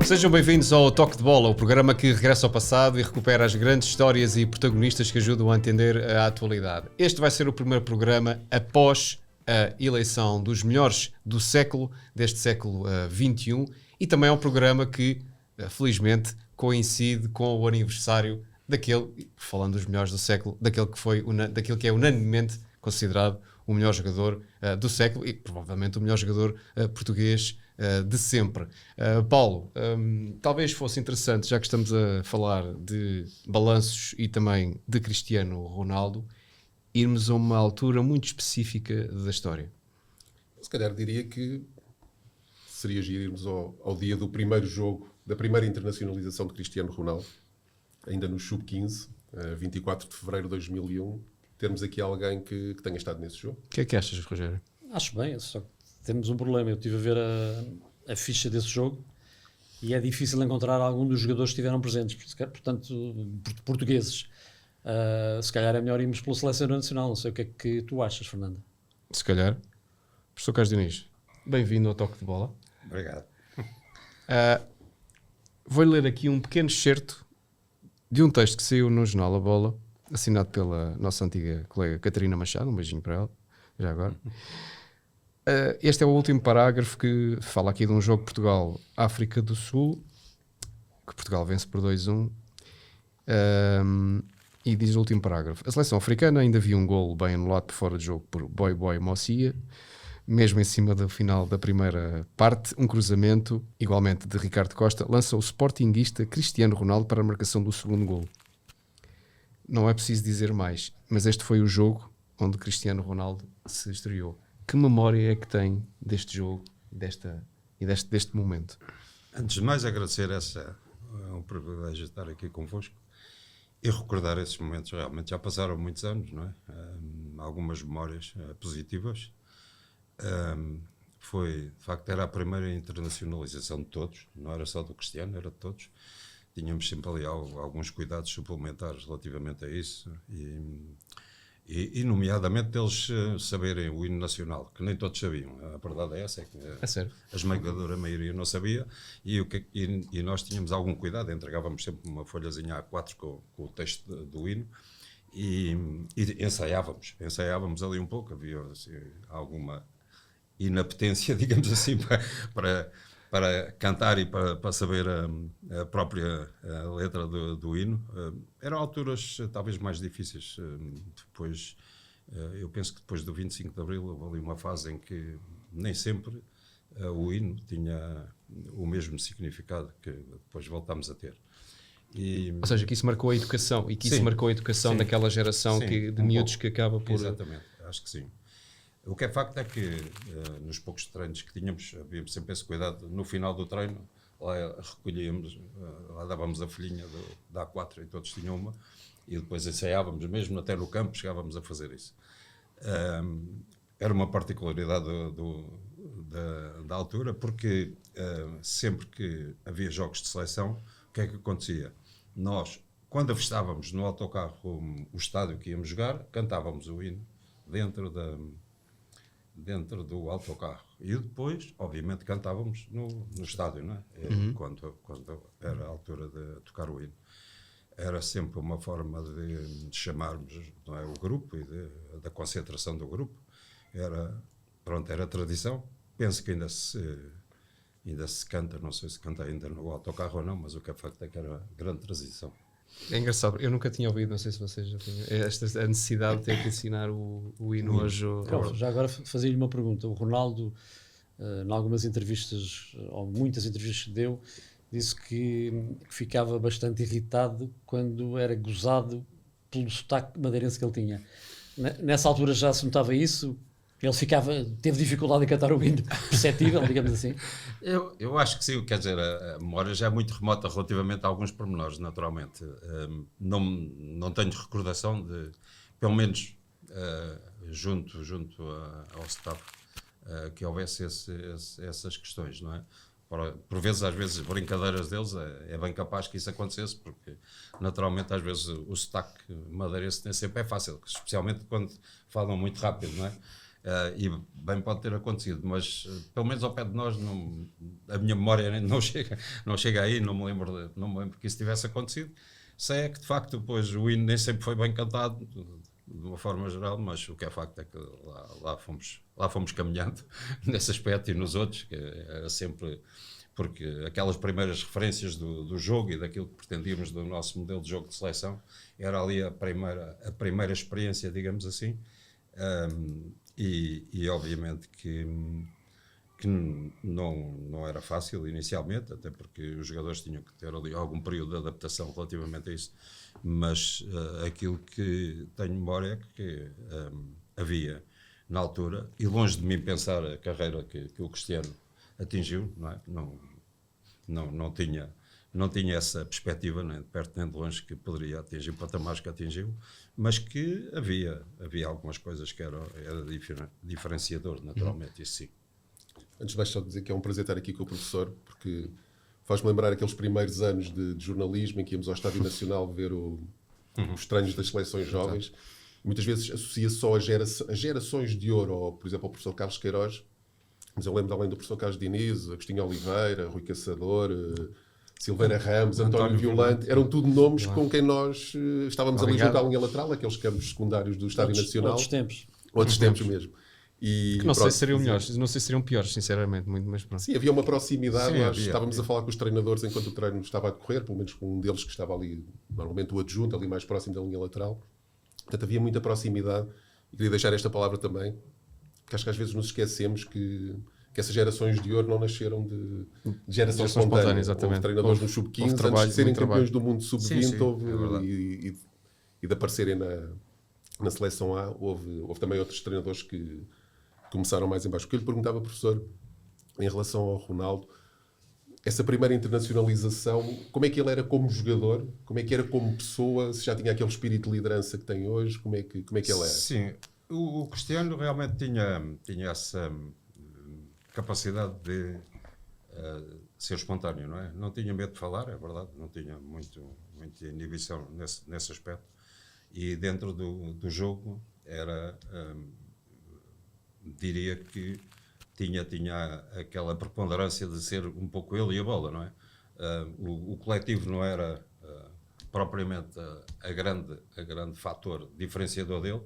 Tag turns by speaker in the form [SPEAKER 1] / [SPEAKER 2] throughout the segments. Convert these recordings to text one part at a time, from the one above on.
[SPEAKER 1] Sejam bem-vindos ao Toque de Bola, o programa que regressa ao passado e recupera as grandes histórias e protagonistas que ajudam a entender a atualidade. Este vai ser o primeiro programa após a eleição dos melhores do século, deste século XXI, e também é um programa que, felizmente, coincide com o aniversário daquele, falando dos melhores do século, daquele que é unanimemente considerado o melhor jogador do século e provavelmente o melhor jogador português de sempre. Paulo, talvez fosse interessante, já que estamos a falar de balanços e também de Cristiano Ronaldo, irmos a uma altura muito específica da história.
[SPEAKER 2] Se calhar diria que seria giro irmos ao dia do primeiro jogo, da primeira internacionalização de Cristiano Ronaldo, ainda no Sub-15, 24 de fevereiro de 2001, termos aqui alguém que tenha estado nesse jogo.
[SPEAKER 1] O que é que achas, Rogério?
[SPEAKER 3] Acho bem, só que temos um problema. Eu estive a ver a ficha desse jogo e é difícil encontrar algum dos jogadores que estiveram presentes, portanto, portugueses. Se calhar é melhor irmos pela seleção nacional. Não sei o que é que tu achas, Fernando.
[SPEAKER 1] Se calhar. Professor Carlos Diniz, bem-vindo ao Toque de Bola.
[SPEAKER 4] Obrigado.
[SPEAKER 1] Vou-lhe ler aqui um pequeno excerto de um texto que saiu no jornal A Bola, assinado pela nossa antiga colega Catarina Machado, um beijinho para ela, já agora. Este é o último parágrafo que fala aqui de um jogo Portugal-África do Sul, que Portugal vence por 2-1, e diz o último parágrafo: a seleção africana ainda viu um golo bem anulado por fora de jogo por Boy Mossia, mesmo em cima do final da primeira parte, um cruzamento, igualmente de Ricardo Costa, lança o sportinguista Cristiano Ronaldo para a marcação do segundo golo. Não é preciso dizer mais, mas este foi o jogo onde Cristiano Ronaldo se estreou. Que memória é que tem deste jogo deste momento?
[SPEAKER 4] Antes de mais, agradecer é um privilégio estar aqui convosco e recordar esses momentos. Realmente já passaram muitos anos, não é? Algumas memórias positivas. De facto, era a primeira internacionalização de todos, não era só do Cristiano, era de todos. Tínhamos sempre ali alguns cuidados suplementares relativamente a isso e nomeadamente deles saberem o hino nacional, que nem todos sabiam. A verdade é essa, é que a esmagadora maioria não sabia e nós tínhamos algum cuidado, entregávamos sempre uma folhazinha A4 com o texto do hino e ensaiávamos ali um pouco, havia assim, alguma inapetência, digamos assim, para cantar e para saber a própria letra do hino. Eram alturas talvez mais difíceis. Depois, eu penso que depois do 25 de Abril houve ali uma fase em que nem sempre o hino tinha o mesmo significado que depois voltámos a ter.
[SPEAKER 1] Ou seja, que isso marcou a educação, e que isso marcou a educação daquela geração de miúdos que acaba por...
[SPEAKER 4] Exatamente, acho que sim. O que é facto é que nos poucos treinos que tínhamos, havíamos sempre esse cuidado. No final do treino, lá recolhíamos, lá dávamos a folhinha da A4 e todos tinham uma, e depois ensaiávamos, mesmo até no campo, chegávamos a fazer isso. Era uma particularidade da altura, porque sempre que havia jogos de seleção, o que é que acontecia? Nós, quando avistávamos no autocarro o estádio que íamos jogar, cantávamos o hino dentro do autocarro. E depois, obviamente, cantávamos no estádio, não é? Quando era a altura de tocar o hino. Era sempre uma forma de chamarmos, não é, o grupo e da concentração do grupo. Era tradição. Penso que ainda se canta, não sei se canta ainda no autocarro ou não, mas o que é facto é que era grande tradição.
[SPEAKER 1] É engraçado, eu nunca tinha ouvido, não sei se vocês já tinham, a necessidade de ter que ensinar o hino hoje.
[SPEAKER 3] Já agora fazia-lhe uma pergunta. O Ronaldo, em algumas entrevistas, ou muitas entrevistas que deu, disse que ficava bastante irritado quando era gozado pelo sotaque madeirense que ele tinha. Nessa altura já se notava isso? Ele teve dificuldade em cantar o hino, perceptível, digamos assim?
[SPEAKER 4] Eu acho que sim, quer dizer, a memória já é muito remota relativamente a alguns pormenores, naturalmente. Não tenho recordação de, pelo menos junto ao staff, que houvesse essas questões, não é? Por vezes, às vezes, brincadeiras deles, é bem capaz que isso acontecesse, porque naturalmente, às vezes, o sotaque madeirense nem sempre é fácil, especialmente quando falam muito rápido, não é? E bem pode ter acontecido, mas pelo menos ao pé de nós a minha memória não chega aí, não me lembro que isso tivesse acontecido. Sei é que de facto depois o hino nem sempre foi bem cantado de uma forma geral, mas o que é facto é que lá fomos caminhando nesse aspecto e nos outros, que era sempre porque aquelas primeiras referências do jogo e daquilo que pretendíamos do nosso modelo de jogo de seleção era ali a primeira experiência, digamos assim. E obviamente que não era fácil inicialmente, até porque os jogadores tinham que ter ali algum período de adaptação relativamente a isso, mas aquilo que tenho memória é que havia na altura, e longe de mim pensar a carreira que o Cristiano atingiu, não é? Não tinha essa perspectiva, nem de perto nem de longe, que poderia atingir patamares que atingiu, mas que havia algumas coisas que era diferenciador, naturalmente, isso sim.
[SPEAKER 2] Antes de mais, só dizer que é um prazer estar aqui com o professor, porque faz-me lembrar aqueles primeiros anos de jornalismo em que íamos ao Estádio Nacional ver os treinos das seleções jovens. Muitas vezes associa só as gerações de ouro, ou, por exemplo, ao professor Carlos Queiroz, mas eu lembro além do professor Carlos Diniz, Agostinho Oliveira, Rui Caçador, Silveira Ramos, António Violante, eram tudo nomes com quem nós estávamos ali junto à linha lateral, aqueles campos secundários do Estádio Nacional. Outros tempos mesmo.
[SPEAKER 1] E, que não sei se seriam melhores, não sei se seriam piores, sinceramente, muito, mas pronto.
[SPEAKER 2] Sim, havia uma proximidade,
[SPEAKER 4] Sim,
[SPEAKER 2] nós estávamos a falar com os treinadores enquanto o treino estava a decorrer, pelo menos com um deles que estava ali, normalmente o adjunto, ali mais próximo da linha lateral. Portanto, havia muita proximidade. E queria deixar esta palavra também, que acho que às vezes nos esquecemos que essas gerações de ouro não nasceram de geração espontânea. Houve treinadores no Sub-15, antes de serem campeões do mundo Sub-20, e de aparecerem na seleção A, houve também outros treinadores que começaram mais em baixo. O que eu lhe perguntava, professor, em relação ao Ronaldo, essa primeira internacionalização, como é que ele era como jogador? Como é que era como pessoa? Se já tinha aquele espírito de liderança que tem hoje? Como é que ele era?
[SPEAKER 4] Sim, o Cristiano realmente tinha essa capacidade de ser espontâneo, não é? Não tinha medo de falar, é verdade, não tinha muita inibição nesse aspecto. E dentro do jogo diria que tinha aquela preponderância de ser um pouco ele e a bola, não é? O coletivo não era propriamente a grande fator diferenciador dele,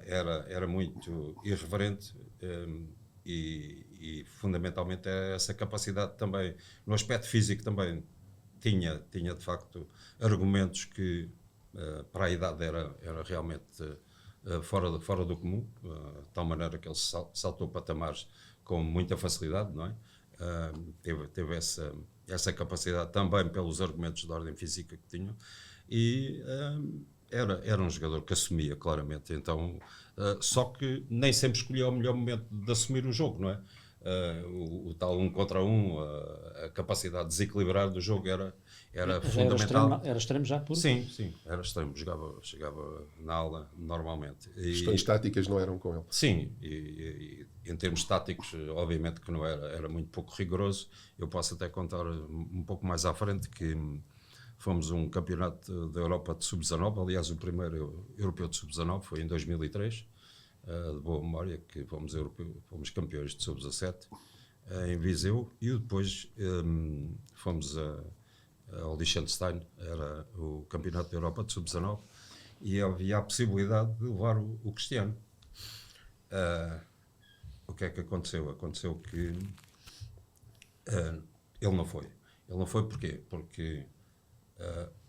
[SPEAKER 4] era muito irreverente e fundamentalmente essa capacidade também, no aspecto físico também tinha de facto argumentos que para a idade era realmente fora do comum, de tal maneira que ele saltou patamares com muita facilidade, não é? Teve essa capacidade também pelos argumentos de ordem física que tinha, e era um jogador que assumia claramente, então, só que nem sempre escolhia o melhor momento de assumir o jogo, não é? O tal 1 contra 1, a capacidade de desequilibrar do jogo era fundamental.
[SPEAKER 3] Era extremo já puro?
[SPEAKER 4] Sim, era extremo, chegava na aula normalmente.
[SPEAKER 2] Questões táticas não eram com ele?
[SPEAKER 4] Sim, e em termos táticos, obviamente que não era muito pouco rigoroso. Eu posso até contar um pouco mais à frente que fomos um campeonato da Europa de Sub-19, aliás o primeiro europeu de Sub-19 foi em 2003, de boa memória, que fomos campeões de Sub-17 em Viseu, e depois fomos ao Liechtenstein, era o campeonato da Europa de Sub-19, e havia a possibilidade de levar o Cristiano. O que é que aconteceu? Aconteceu que ele não foi. Ele não foi porquê? Porque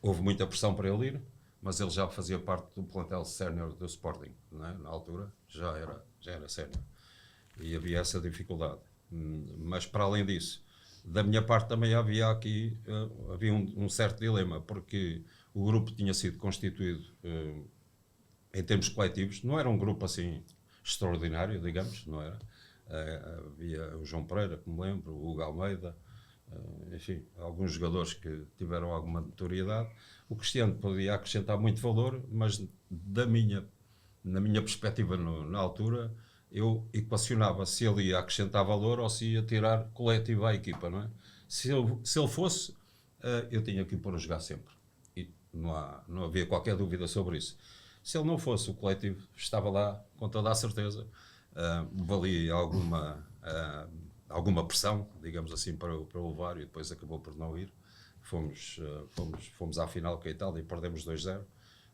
[SPEAKER 4] houve muita pressão para ele ir, mas ele já fazia parte do plantel sénior do Sporting, não é? Na altura já era sénior, e havia essa dificuldade. Mas para além disso, da minha parte também havia um certo dilema, porque o grupo tinha sido constituído em termos coletivos, não era um grupo assim extraordinário, digamos, não era? Havia o João Pereira, que me lembro, o Hugo Almeida, enfim, alguns jogadores que tiveram alguma notoriedade. O Cristiano podia acrescentar muito valor, mas na minha perspectiva na altura, eu equacionava se ele ia acrescentar valor ou se ia tirar coletivo à equipa, não é? Se ele fosse, eu tinha que o pôr a jogar sempre, e não havia qualquer dúvida sobre isso. Se ele não fosse, o coletivo estava lá com toda a certeza, Valia alguma pressão, digamos assim, para o levar, e depois acabou por não ir. Fomos à final com a Itália e perdemos 2-0.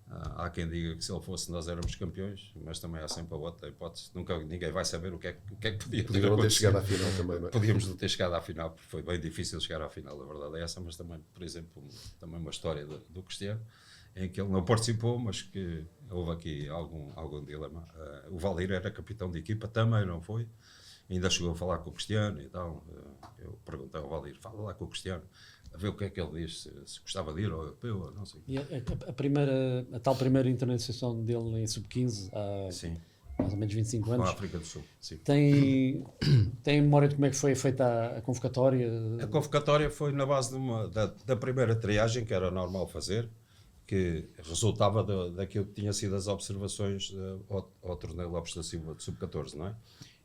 [SPEAKER 4] Há quem diga que se ele fosse nós éramos campeões, mas também há sempre a outra hipótese. Ninguém vai saber o que é que podia ter
[SPEAKER 2] Podiam não ter
[SPEAKER 4] acontecido.
[SPEAKER 2] chegado à final também, não é?
[SPEAKER 4] Podíamos não ter chegado à final, porque foi bem difícil chegar à final, a verdade é essa, mas também, por exemplo, também uma história do Cristiano, em que ele não participou, mas que houve aqui algum dilema. O Valdir era capitão de equipa, também não foi, ainda chegou a falar com o Cristiano e tal. Eu perguntei ao Valdir, fala lá com o Cristiano, a ver o que é que ele diz, se gostava de ir ao europeu ou não sei.
[SPEAKER 3] E a tal primeira internacionalização dele em sub-15, há
[SPEAKER 4] Sim,
[SPEAKER 3] mais ou menos 25
[SPEAKER 4] com a
[SPEAKER 3] anos,
[SPEAKER 4] África do Sul. Sim.
[SPEAKER 3] tem memória de como é que foi feita a convocatória?
[SPEAKER 4] A convocatória foi na base da primeira triagem, que era normal fazer, que resultava daquilo que tinha sido as observações ao torneio Lopes da Silva de sub-14, não é?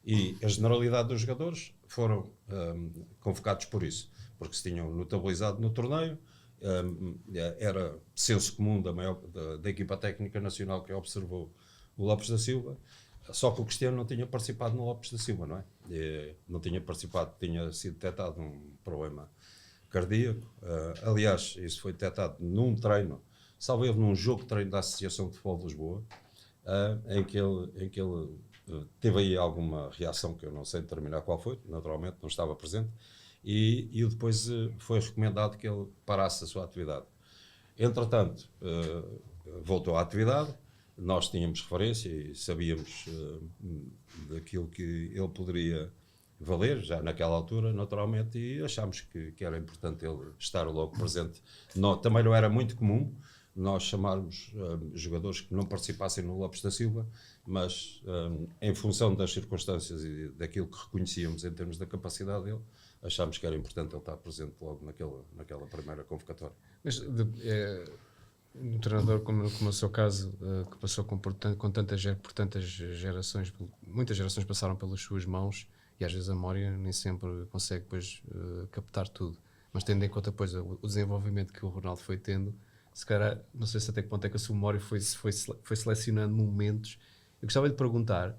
[SPEAKER 4] E a generalidade dos jogadores foram convocados por isso, porque se tinham notabilizado no torneio, era senso comum da equipa técnica nacional que observou o Lopes da Silva, só que o Cristiano não tinha participado no Lopes da Silva, não é? Não tinha participado, tinha sido detectado um problema cardíaco. Aliás, isso foi detectado num treino, salvo erro, num jogo de treino da Associação de Futebol de Lisboa, em que ele teve aí alguma reação que eu não sei determinar qual foi, naturalmente não estava presente, e depois foi recomendado que ele parasse a sua atividade. Entretanto, voltou à atividade, nós tínhamos referência e sabíamos daquilo que ele poderia valer, já naquela altura, naturalmente, e achámos que era importante ele estar logo presente. Também não era muito comum nós chamarmos jogadores que não participassem no Lopes da Silva, mas em função das circunstâncias e daquilo que reconhecíamos em termos da capacidade dele, achámos que era importante ele estar presente logo naquela primeira convocatória.
[SPEAKER 1] Mas um treinador como o seu caso, que passou por tantas gerações, muitas gerações passaram pelas suas mãos, e às vezes a memória nem sempre consegue depois captar tudo, mas tendo em conta depois o desenvolvimento que o Ronaldo foi tendo, se calhar, não sei se até que ponto é que a sua memória foi selecionando momentos. Eu gostava de perguntar,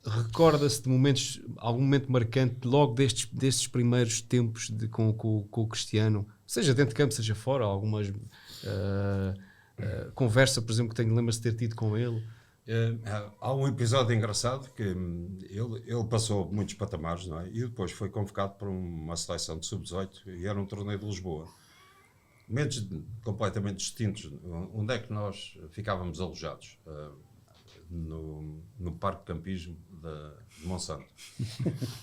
[SPEAKER 1] recorda-se de momentos, algum momento marcante logo destes primeiros tempos com o Cristiano, seja dentro de campo, seja fora, algumas conversa, por exemplo, que lembra-se de ter tido com ele?
[SPEAKER 4] Há um episódio engraçado que ele passou muitos patamares, não é? E depois foi convocado para uma seleção de sub-18 e era um torneio de Lisboa. Momentos completamente distintos. Onde é que nós ficávamos alojados? No Parque de Campismo de Monsanto.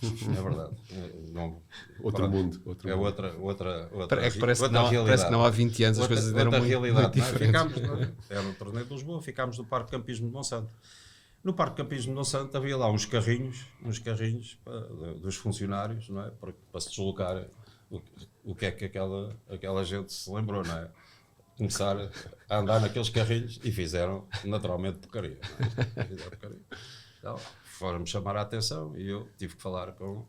[SPEAKER 4] É verdade.
[SPEAKER 2] Outro mundo.
[SPEAKER 4] É outra
[SPEAKER 1] parece
[SPEAKER 4] realidade.
[SPEAKER 1] que não há 20 anos as coisas eram muito
[SPEAKER 4] realidade.
[SPEAKER 1] diferentes.
[SPEAKER 4] Era um torneio de Lisboa, ficámos no Parque de Campismo de Monsanto. No Parque de Campismo de Monsanto havia lá uns carrinhos dos funcionários, não é? Para se deslocar. O que é que aquela gente se lembrou, não é? Começar a andar naqueles carrinhos e fizeram naturalmente porcaria. Não é? Fizeram porcaria. Então, foram-me chamar a atenção e eu tive que falar com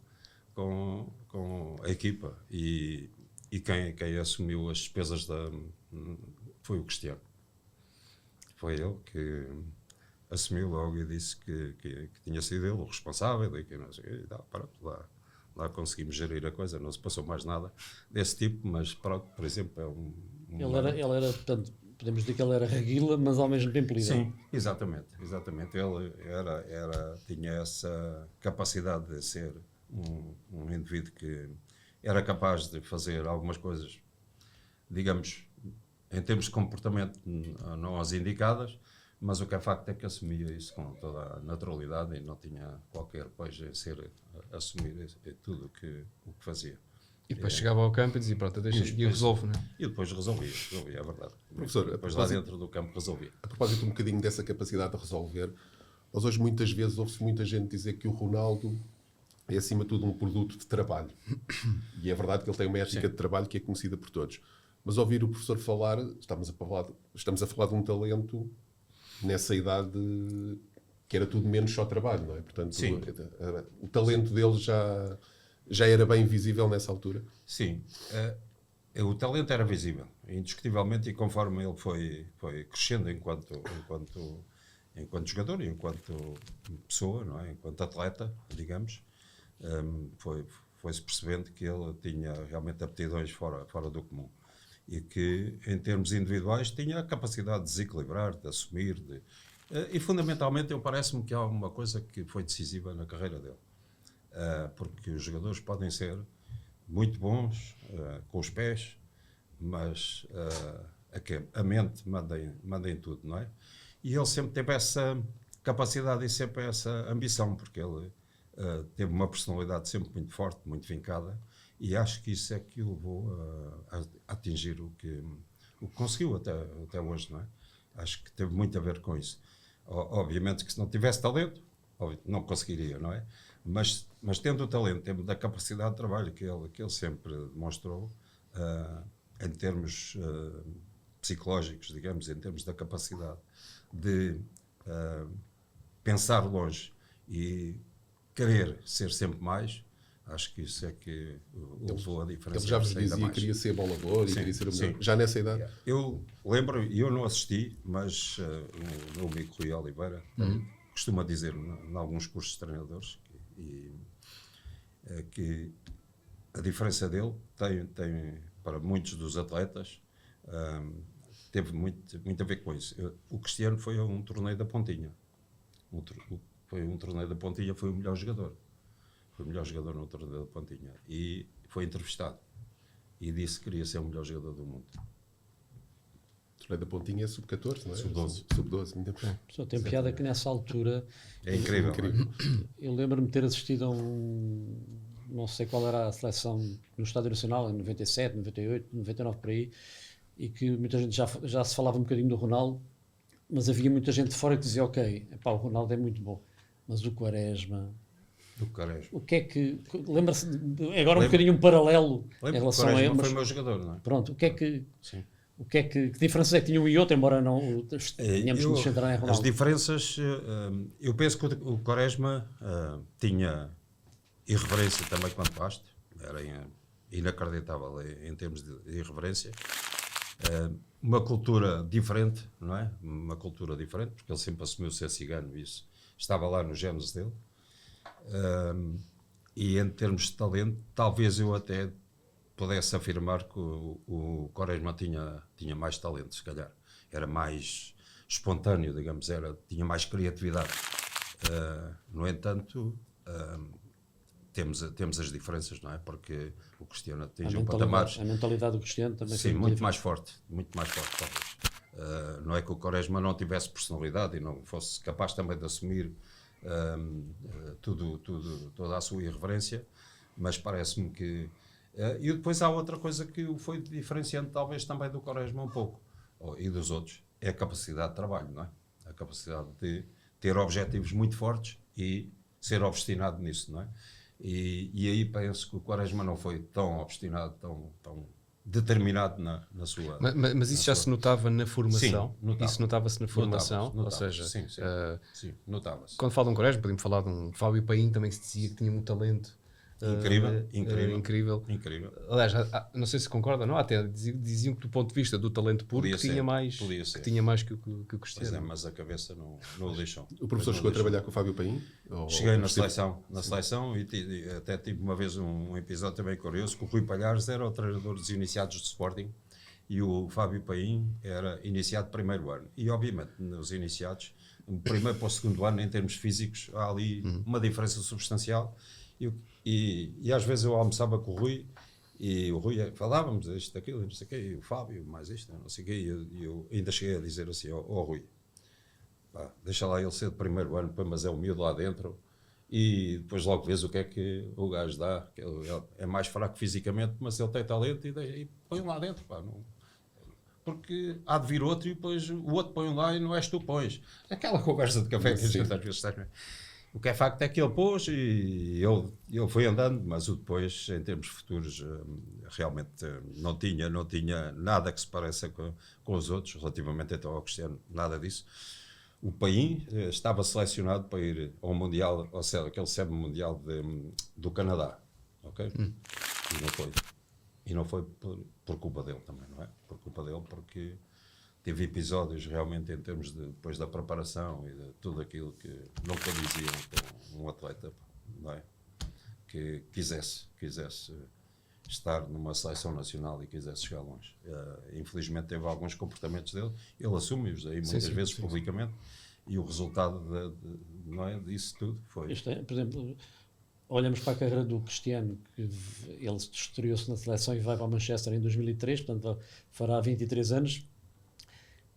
[SPEAKER 4] a equipa e quem assumiu as despesas foi o Cristiano. Foi ele que assumiu logo e disse que tinha sido ele o responsável e que não sei, e tal, pronto, lá conseguimos gerir a coisa, não se passou mais nada desse tipo, mas pronto, por exemplo,
[SPEAKER 3] Ele era, portanto, podemos dizer que ele era reguila, mas ao mesmo tempo líder.
[SPEAKER 4] Sim, exatamente. Ele tinha essa capacidade de ser um indivíduo que era capaz de fazer algumas coisas, digamos, em termos de comportamento não as indicadas, mas o que é facto é que assumia isso com toda a naturalidade e não tinha qualquer pejo em assumir tudo o que fazia.
[SPEAKER 1] E depois chegava ao campo e dizia, pronto, e resolvo, não é?
[SPEAKER 4] E depois resolvia, é verdade.
[SPEAKER 2] Professor,
[SPEAKER 4] depois lá dentro do campo resolvia.
[SPEAKER 2] A propósito um bocadinho dessa capacidade de resolver, nós hoje muitas vezes ouve-se muita gente dizer que o Ronaldo é acima de tudo um produto de trabalho. E é verdade que ele tem uma ética de trabalho que é conhecida por todos. Mas ouvir o professor falar, estamos a falar de um talento nessa idade que era tudo menos só trabalho, não é? Portanto, o talento dele já era bem visível nessa altura.
[SPEAKER 4] Sim, o talento era visível, indiscutivelmente, e conforme ele foi crescendo enquanto enquanto jogador e enquanto pessoa, não é? Enquanto atleta, digamos, foi-se percebendo que ele tinha realmente aptidões fora do comum e que, em termos individuais, tinha a capacidade de desequilibrar, de assumir, e fundamentalmente, parece-me que há uma coisa que foi decisiva na carreira dele, porque os jogadores podem ser muito bons com os pés, mas a mente manda em tudo, não é? E ele sempre teve essa capacidade e sempre essa ambição, porque ele teve uma personalidade sempre muito forte, muito vincada, e acho que isso é que o levou a atingir o que conseguiu até hoje, não é? Acho que teve muito a ver com isso. Obviamente que se não tivesse talento, não conseguiria, não é? Mas tendo o talento, tendo a capacidade de trabalho que ele sempre demonstrou, em termos psicológicos, digamos, em termos da capacidade de pensar longe e querer ser sempre mais, acho que isso é que levou a diferença.
[SPEAKER 2] Ele já vos dizia que queria ser bolador e queria ser o melhor. Já nessa idade?
[SPEAKER 4] Eu lembro, e eu não assisti, mas o meu amigo Rui Oliveira costuma dizer em alguns cursos de treinadores que a diferença dele tem para muitos dos atletas, teve muito a ver com isso. O Cristiano foi a um torneio da Pontinha. Foi um torneio da Pontinha, foi o melhor jogador. Foi o melhor jogador no torneio da Pontinha. E foi entrevistado. E disse que queria ser o melhor jogador do mundo.
[SPEAKER 2] O torneio da Pontinha é sub-14, não é?
[SPEAKER 4] Sub-12.
[SPEAKER 2] Sub-12, ainda bem.
[SPEAKER 3] Só tem piada que nessa altura...
[SPEAKER 4] É incrível.
[SPEAKER 2] Incrível.
[SPEAKER 3] Eu lembro-me de ter assistido a não sei qual era a seleção no Estádio Nacional, em 97, 98, 99, por aí, e que muita gente já se falava um bocadinho do Ronaldo, mas havia muita gente de fora que dizia, ok, epá, o Ronaldo é muito bom, mas o Quaresma... O que é que... Lembra-se... Agora um bocadinho um paralelo em relação a ele.
[SPEAKER 4] Mas foi o meu jogador, não é?
[SPEAKER 3] Pronto, o que é que...
[SPEAKER 4] Sim.
[SPEAKER 3] Que diferenças é que tinha um e outro, embora não tenhamos que nos centrar em Ronaldo?
[SPEAKER 4] As diferenças, eu penso que o Quaresma tinha irreverência também quanto baste, era inacreditável em termos de irreverência, uma cultura diferente, não é? Uma cultura diferente, porque ele sempre assumiu ser cigano, isso estava lá nos genes dele, e em termos de talento, talvez eu até pudesse afirmar que o Quaresma tinha mais talento, se calhar. Era mais espontâneo, digamos, tinha mais criatividade. No entanto, temos as diferenças, não é? Porque o Cristiano atingiu patamares...
[SPEAKER 3] A mentalidade do Cristiano também...
[SPEAKER 4] Sim, muito mais forte, talvez. Não é que o Quaresma não tivesse personalidade e não fosse capaz também de assumir toda a sua irreverência, mas parece-me que... e depois há outra coisa que o foi diferenciando talvez também do Quaresma um pouco, e dos outros, é a capacidade de trabalho, não é? A capacidade de ter objetivos muito fortes e ser obstinado nisso, não é? E aí penso que o Quaresma não foi tão obstinado, tão determinado na sua...
[SPEAKER 1] Mas isso já se notava na formação?
[SPEAKER 4] Sim,
[SPEAKER 1] isso notava-se na formação?
[SPEAKER 4] Notava-se,
[SPEAKER 1] ou seja,
[SPEAKER 4] sim, notava-se.
[SPEAKER 1] Quando falo de um Quaresma, podemos falar de um Fábio Paim também, que se dizia que tinha muito talento. Incrível. Aliás, não sei se concorda, não? Até diziam que do ponto de vista do talento puro que tinha mais que o Cristiano.
[SPEAKER 4] Mas a cabeça não o deixou.
[SPEAKER 2] O professor chegou a trabalhar com o Fábio Paim?
[SPEAKER 4] Cheguei na seleção e até tive uma vez um episódio também curioso, que o Rui Palhares era o treinador dos iniciados do Sporting e o Fábio Paim era iniciado primeiro ano. E obviamente nos iniciados, do primeiro para o segundo ano, em termos físicos, há ali uma diferença substancial. E às vezes eu almoçava com o Rui e o Rui falávamos isto, aquilo, não sei o quê, e o Fábio, mais isto, não sei o quê, e eu ainda cheguei a dizer assim, Rui, pá, deixa lá ele ser de primeiro ano, mas é um miúdo lá dentro, e depois logo vês o que é que o gajo dá, que ele é mais fraco fisicamente, mas ele tem talento e põe-o lá dentro, pá, não... Porque há de vir outro e depois o outro põe lá e não és tu pões. Aquela conversa de café que a gente às vezes tem. O que é facto é que ele pôs e ele foi andando, mas o depois, em termos futuros, realmente não tinha nada que se pareça com os outros, relativamente então ao Cristiano, nada disso. O Paim estava selecionado para ir ao Mundial, ou seja, aquele semi-mundial do Canadá, ok? E não foi. E não foi por culpa dele também, não é? Por culpa dele, porque teve episódios realmente em termos de, depois da preparação e de tudo aquilo que não condiziam com um atleta, não é? Que quisesse estar numa seleção nacional e quisesse chegar longe. Infelizmente teve alguns comportamentos dele, ele assume-os aí muitas vezes publicamente, e o resultado não é, disso tudo foi...
[SPEAKER 3] Por exemplo, olhamos para a carreira do Cristiano, que ele estreou-se na seleção e vai para o Manchester em 2003, portanto fará 23 anos,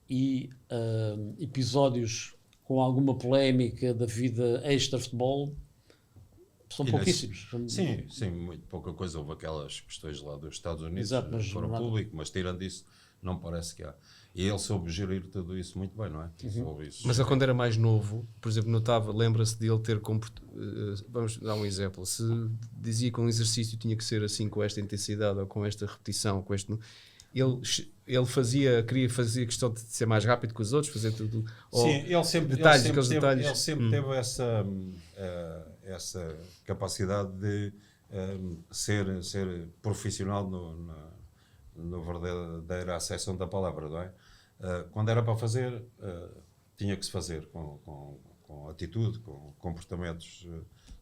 [SPEAKER 3] e episódios com alguma polémica da vida extra-futebol são pouquíssimos.
[SPEAKER 4] Sim, muito pouca coisa. Houve aquelas questões lá dos Estados Unidos,
[SPEAKER 3] exato, mas
[SPEAKER 4] foram público, mas tirando isso, não parece que há. E ele soube gerir tudo isso muito bem, não é?
[SPEAKER 1] Mas ele, quando era mais novo, por exemplo, notava, lembra-se de ele ter vamos dar um exemplo, se dizia que um exercício tinha que ser assim, com esta intensidade ou com esta repetição, com este... Ele queria fazer questão de ser mais rápido que os outros, fazer tudo.
[SPEAKER 4] Sim, ele sempre teve essa capacidade de ser profissional no verdadeira acessão da palavra, não é? Quando era para fazer, tinha que se fazer com atitude, com comportamentos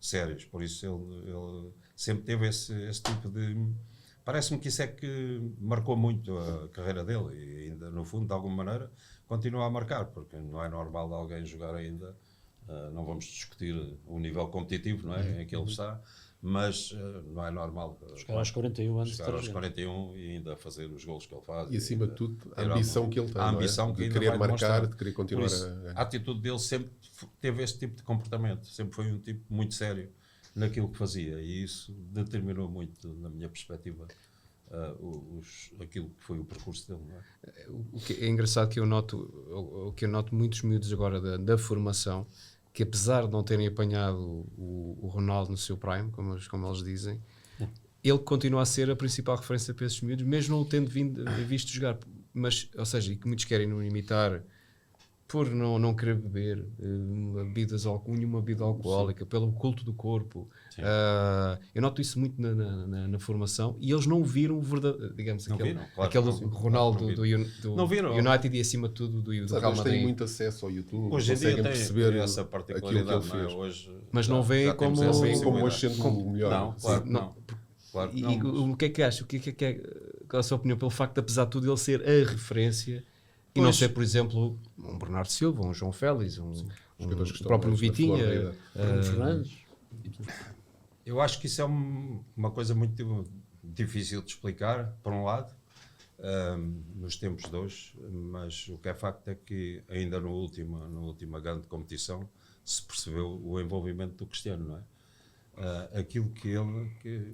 [SPEAKER 4] sérios. Por isso ele sempre teve esse tipo de... Parece-me que isso é que marcou muito a carreira dele e ainda, no fundo, de alguma maneira, continua a marcar, porque não é normal alguém jogar ainda, não vamos discutir o nível competitivo, não é, em que ele está, mas não é normal
[SPEAKER 3] jogar aos 41 anos,
[SPEAKER 4] jogar aos 41 e ainda fazer os golos que ele faz.
[SPEAKER 2] E acima de tudo, a ambição que ele tem,
[SPEAKER 4] a ambição que
[SPEAKER 2] de querer marcar,
[SPEAKER 4] demonstrar.
[SPEAKER 2] de querer continuar
[SPEAKER 4] a atitude dele sempre teve este tipo de comportamento, sempre foi um tipo muito sério naquilo que fazia, e isso determinou muito, na minha perspectiva, aquilo que foi o percurso dele. Não é?
[SPEAKER 1] O que é engraçado que eu noto muitos miúdos agora da formação, que apesar de não terem apanhado o Ronaldo no seu prime, como eles dizem, ele continua a ser a principal referência para esses miúdos, mesmo não o tendo visto jogar. Mas, ou seja, e que muitos querem não imitar por não querer beber uma bebida alcoólica, pelo culto do corpo. Eu noto isso muito na formação, e eles não viram o verdadeiro, digamos, aquele Ronaldo do United e, acima de tudo, do Real Madrid.
[SPEAKER 2] Eles têm muito acesso ao YouTube,
[SPEAKER 4] hoje em dia tem
[SPEAKER 2] perceber
[SPEAKER 4] essa particularidade,
[SPEAKER 2] aquilo que ele fez.
[SPEAKER 4] Hoje,
[SPEAKER 1] mas não veem como
[SPEAKER 2] hoje sendo o melhor.
[SPEAKER 4] Claro que
[SPEAKER 1] e o que é que acha? Qual é a sua opinião pelo facto de, apesar de tudo, ele ser a referência e não ser, por exemplo, um Bernardo Silva, um João Félix, o próprio Vitinha,
[SPEAKER 3] Bruno Fernandes?
[SPEAKER 4] Eu acho que isso é uma coisa muito difícil de explicar, por um lado, nos tempos de hoje, mas o que é facto é que ainda na última grande competição se percebeu o envolvimento do Cristiano, não é? Aquilo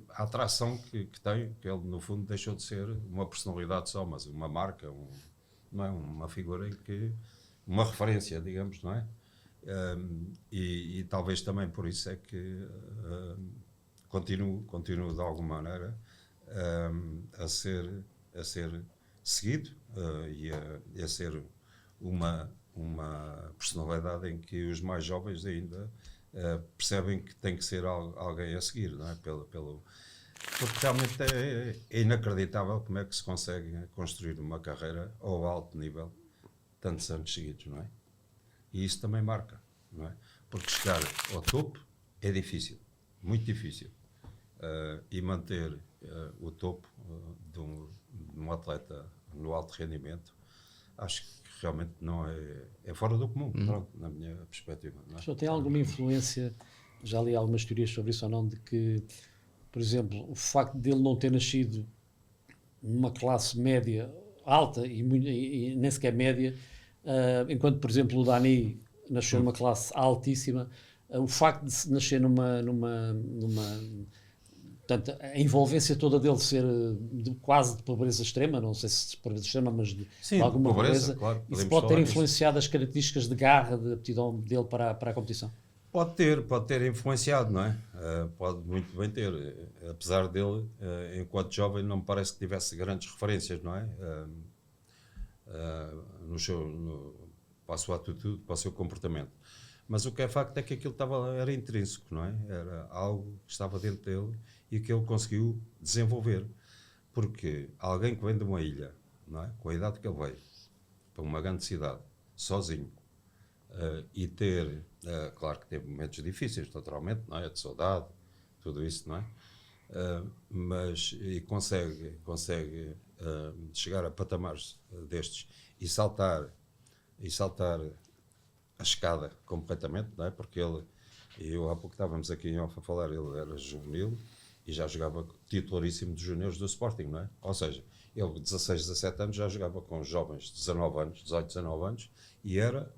[SPEAKER 4] a atração que tem, que ele no fundo deixou de ser uma personalidade só, mas uma marca, não é? Uma figura uma referência, digamos, não é? E talvez também por isso é que continuo de alguma maneira a ser seguido e a ser uma personalidade em que os mais jovens ainda percebem que tem que ser alguém a seguir, não é? Porque realmente é inacreditável como é que se consegue construir uma carreira ao alto nível tantos anos seguidos, não é? E isso também marca, não é? Porque chegar ao topo é difícil, muito difícil. E manter o topo de um atleta no alto rendimento, acho que realmente não é fora do comum, pronto, na minha perspectiva. Não é?
[SPEAKER 3] Só tem alguma influência, já li algumas teorias sobre isso ou não, de que, por exemplo, o facto de ele não ter nascido numa classe média alta e nem sequer média, enquanto, por exemplo, o Dani nasceu numa classe altíssima, o facto de nascer portanto, a envolvência toda dele ser quase de pobreza extrema, não sei se de pobreza extrema, mas de alguma pobreza,
[SPEAKER 4] claro,
[SPEAKER 3] isso pode ter influenciado as características de garra, de aptidão dele para a competição?
[SPEAKER 4] Pode ter influenciado, não é? Pode muito bem ter. Apesar dele, enquanto jovem, não me parece que tivesse grandes referências, não é? Para a sua atitude, para o seu comportamento. Mas o que é facto é que aquilo era intrínseco, não é? Era algo que estava dentro dele e que ele conseguiu desenvolver. Porque alguém que vem de uma ilha, não é? Com a idade que ele veio, para uma grande cidade, sozinho, e ter, claro que teve momentos difíceis, naturalmente, não é? De saudade, tudo isso, não é? Mas consegue chegar a patamares destes e saltar a escada completamente, não é? Porque eu há pouco estávamos aqui em off a falar, ele era juvenil e já jogava titularíssimo dos juniores do Sporting, não é? Ou seja, ele 16, 17 anos já jogava com jovens de 19 anos, 18, 19 anos, e era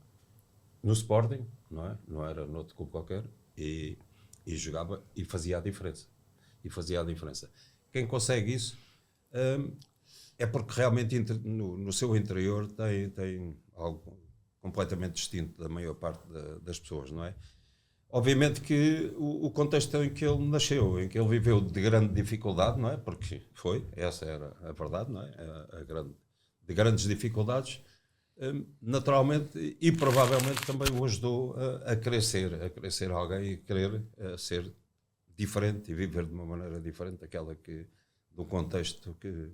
[SPEAKER 4] no Sporting, não é? Não era noutro clube qualquer, e jogava e fazia a diferença. Quem consegue isso é porque realmente no seu interior tem algo completamente distinto da maior parte das pessoas, não é? Obviamente que o contexto em que ele nasceu, em que ele viveu de grande dificuldade, não é? Porque essa era a verdade, não é? De grandes dificuldades, naturalmente e provavelmente também o ajudou a crescer alguém e querer ser diferente e viver de uma maneira diferente daquela do contexto que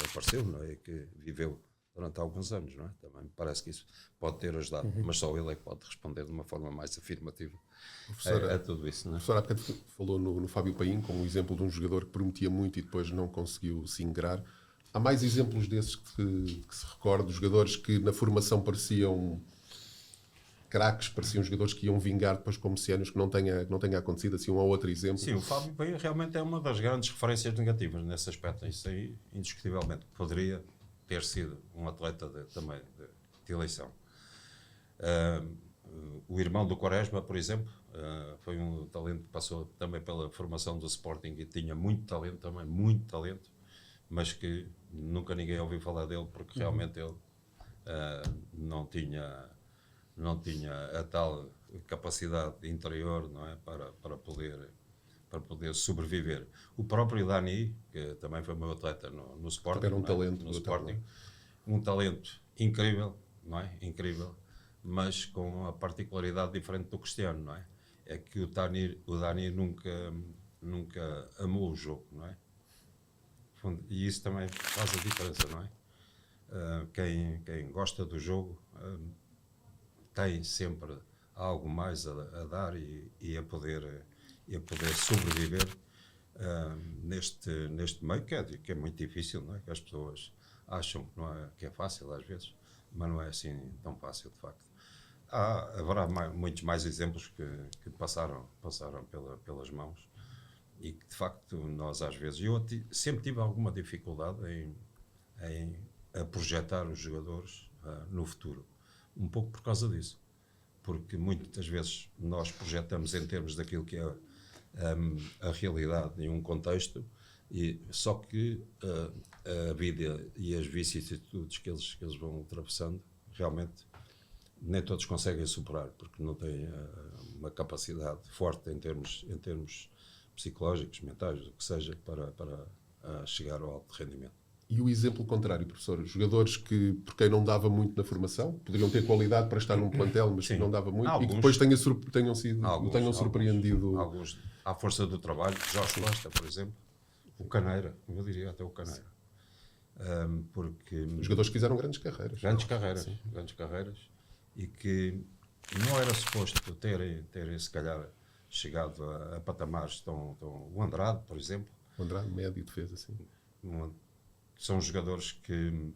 [SPEAKER 4] apareceu, não é? Que viveu durante alguns anos, não é? Também me parece que isso pode ter ajudado, mas só ele é que pode responder de uma forma mais afirmativa a tudo isso, não é?
[SPEAKER 2] O professor há bocado falou no Fábio Paim como um exemplo de um jogador que prometia muito e depois não conseguiu se ingrar. Há mais exemplos desses que se recorde, jogadores que na formação pareciam craques, pareciam jogadores que iam vingar depois como cianos, que não tenha acontecido, assim um ou outro exemplo.
[SPEAKER 4] Sim, o Fábio Paim realmente é uma das grandes referências negativas nesse aspecto, isso aí indiscutivelmente poderia ter sido um atleta também de eleição. O irmão do Quaresma, por exemplo, foi um talento que passou também pela formação do Sporting e tinha muito talento, mas que nunca ninguém ouviu falar dele porque realmente ele não tinha a tal capacidade interior, não é? para poder sobreviver. O próprio Dani, que também foi meu atleta no Sporting,
[SPEAKER 2] era um talento,
[SPEAKER 4] no Sporting, um talento incrível, não é? Incrível, mas com a particularidade diferente do Cristiano, não é? É que o Dani nunca amou o jogo, não é? E isso também faz a diferença, não é? Quem gosta do jogo tem sempre algo mais a dar e a poder sobreviver neste meio que é muito difícil, não é? Que as pessoas acham que é fácil às vezes, mas não é assim tão fácil de facto. Haverá muitos mais exemplos que passaram pelas mãos e que de facto nós às vezes, eu sempre tive alguma dificuldade em projetar os jogadores no futuro, um pouco por causa disso, porque muitas vezes nós projetamos em termos daquilo que é a realidade em um contexto, e só que a vida e as vicissitudes que eles vão atravessando realmente nem todos conseguem superar, porque não têm uma capacidade forte em termos psicológicos, mentais, o que seja, para chegar ao alto rendimento.
[SPEAKER 2] E o exemplo contrário, professor, jogadores que, por quem não dava muito na formação, poderiam ter qualidade para estar num plantel, mas que não dava muito, e que depois tenham surpreendido.
[SPEAKER 4] Alguns, à força do trabalho, Jorge Costa, por exemplo, o Caneira, eu diria até o Caneira. Porque
[SPEAKER 2] jogadores que fizeram grandes carreiras.
[SPEAKER 4] Grandes carreiras, e que não era suposto terem se calhar, chegado a patamares tão... O Andrade, por exemplo.
[SPEAKER 2] O Andrade, médio, defesa, sim.
[SPEAKER 4] São jogadores que,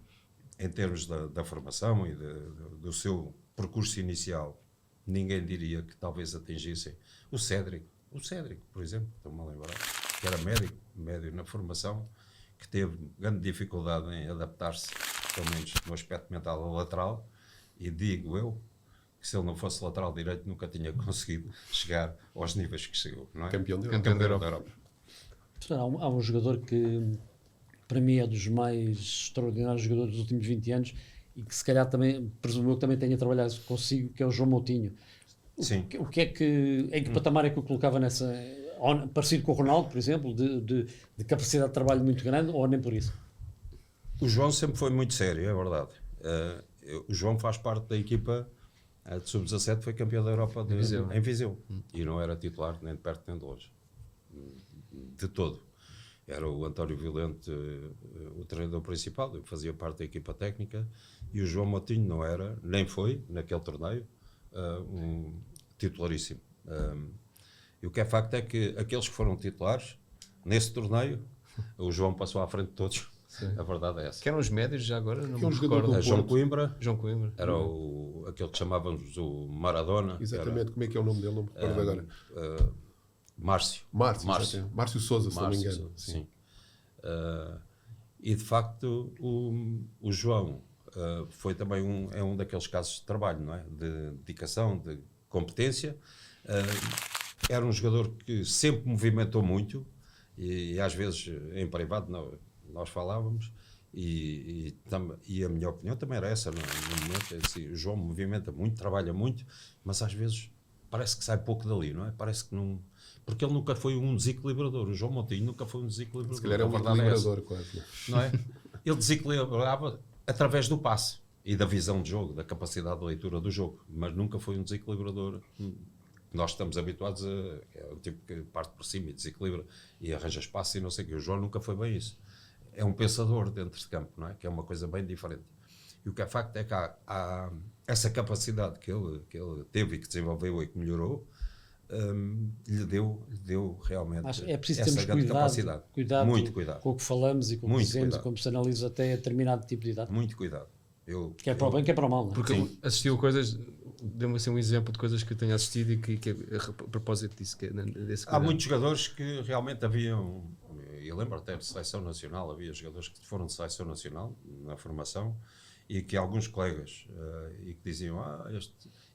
[SPEAKER 4] em termos da formação e do seu percurso inicial, ninguém diria que talvez atingissem. O Cédric, por exemplo, estou-me a lembrar, que era médio na formação, que teve grande dificuldade em adaptar-se, pelo menos no aspecto mental, ao lateral, e digo eu que se ele não fosse lateral direito nunca tinha conseguido chegar aos níveis que chegou, não é?
[SPEAKER 2] Campeão da
[SPEAKER 4] Europa.
[SPEAKER 3] Há um jogador que para mim é dos mais extraordinários jogadores dos últimos 20 anos e que se calhar também, presumo eu que também tenha trabalhado consigo, que é o João Moutinho.
[SPEAKER 4] Sim.
[SPEAKER 3] Em que patamar é que o colocava nessa... Parecido com o Ronaldo, por exemplo, de capacidade de trabalho muito grande, ou nem por isso?
[SPEAKER 4] O João sempre foi muito sério, é verdade. O João faz parte da equipa de sub-17, foi campeão da Europa em Viseu. E não era titular nem de perto nem de longe. De todo. era o António Vilente, o treinador principal, eu fazia parte da equipa técnica, e o João Moutinho não era, nem foi, naquele torneio, um titularíssimo. E o que é facto é que aqueles que foram titulares, nesse torneio, o João passou à frente de todos. Sim. A verdade é essa.
[SPEAKER 1] Que eram os médios já agora? Não
[SPEAKER 2] Que é um
[SPEAKER 1] me
[SPEAKER 2] jogador
[SPEAKER 1] recordo.
[SPEAKER 2] do
[SPEAKER 4] João Coimbra,
[SPEAKER 1] João Coimbra.
[SPEAKER 4] era aquele que chamávamos o Maradona.
[SPEAKER 2] Exatamente, como é que é o nome dele? Não me recordo agora.
[SPEAKER 4] Márcio.
[SPEAKER 2] Márcio Sousa, se não me engano.
[SPEAKER 4] Sim. E de facto o João foi também um daqueles casos de trabalho, não é? De dedicação, de competência. Era um jogador que sempre movimentou muito e às vezes em privado nós falávamos e a minha opinião também era essa no momento. Assim, o João movimenta muito, trabalha muito, mas às vezes parece que sai pouco dali, não é? Parece que não... Porque ele nunca foi um desequilibrador. O João Moutinho nunca foi um desequilibrador.
[SPEAKER 2] Se calhar é um equilibrador quase.
[SPEAKER 4] Não é? Ele desequilibrava através do passe e da visão de jogo, da capacidade de leitura do jogo, mas nunca foi um desequilibrador. Nós estamos habituados é um tipo que parte por cima e desequilibra e arranja espaço e não sei o quê. O João nunca foi bem isso. É um pensador dentro de campo, não é? Que é uma coisa bem diferente. E o que é facto é que há essa capacidade que ele teve e que desenvolveu e que melhorou, lhe deu realmente
[SPEAKER 3] é preciso
[SPEAKER 4] essa
[SPEAKER 3] termos
[SPEAKER 4] grande capacidade.
[SPEAKER 3] Muito cuidado com o que falamos e com o que dizemos e como se analisa até determinado tipo de idade.
[SPEAKER 4] Muito cuidado.
[SPEAKER 3] Que é para o bem, que é para o mal. Não é?
[SPEAKER 1] Porque assistiu a coisas, dê-me assim um exemplo de coisas que eu tenho assistido e que a propósito disso.
[SPEAKER 4] Há muitos jogadores que realmente haviam, eu lembro até de seleção nacional, havia jogadores que foram de seleção nacional na formação e que alguns colegas e que diziam,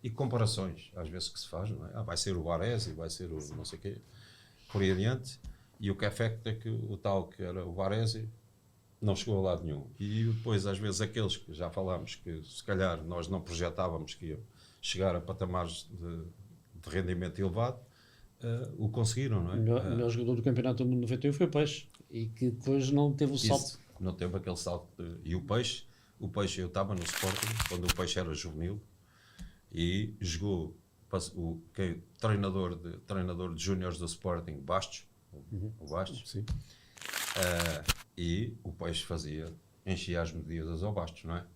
[SPEAKER 4] e comparações, às vezes que se faz, não é? Vai ser o Baresi, vai ser o não sei o quê, por aí adiante, e o que é facto é que o tal que era o Baresi não chegou a lado nenhum. E depois, às vezes, aqueles que já falámos que se calhar nós não projetávamos que iam chegar a patamares de rendimento elevado, o conseguiram, não é?
[SPEAKER 3] O melhor jogador do Campeonato do Mundo 91 foi o Peixe, e que depois não teve o salto.
[SPEAKER 4] Isso, não teve aquele salto. E o Peixe, eu estava no Sporting, quando o Peixe era juvenil, e jogou treinador de júniores do Sporting, Bastos, o Bastos,
[SPEAKER 2] sim.
[SPEAKER 4] E o Peixe enchia as medidas ao Bastos, não é?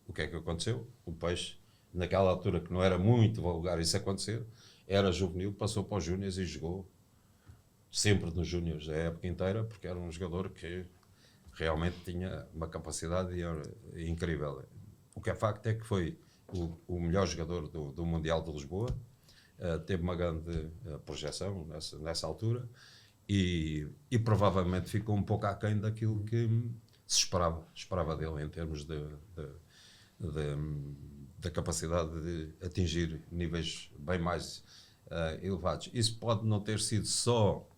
[SPEAKER 4] O que é que aconteceu? O Peixe, naquela altura que não era muito vulgar isso acontecer, era juvenil, passou para os júniores e jogou sempre nos júniores a época inteira, porque era um jogador que realmente tinha uma capacidade incrível. O que é facto é que foi o melhor jogador do Mundial de Lisboa, teve uma grande projeção nessa altura e provavelmente ficou um pouco aquém daquilo que se esperava dele em termos da capacidade de atingir níveis bem mais elevados. Isso pode não ter sido só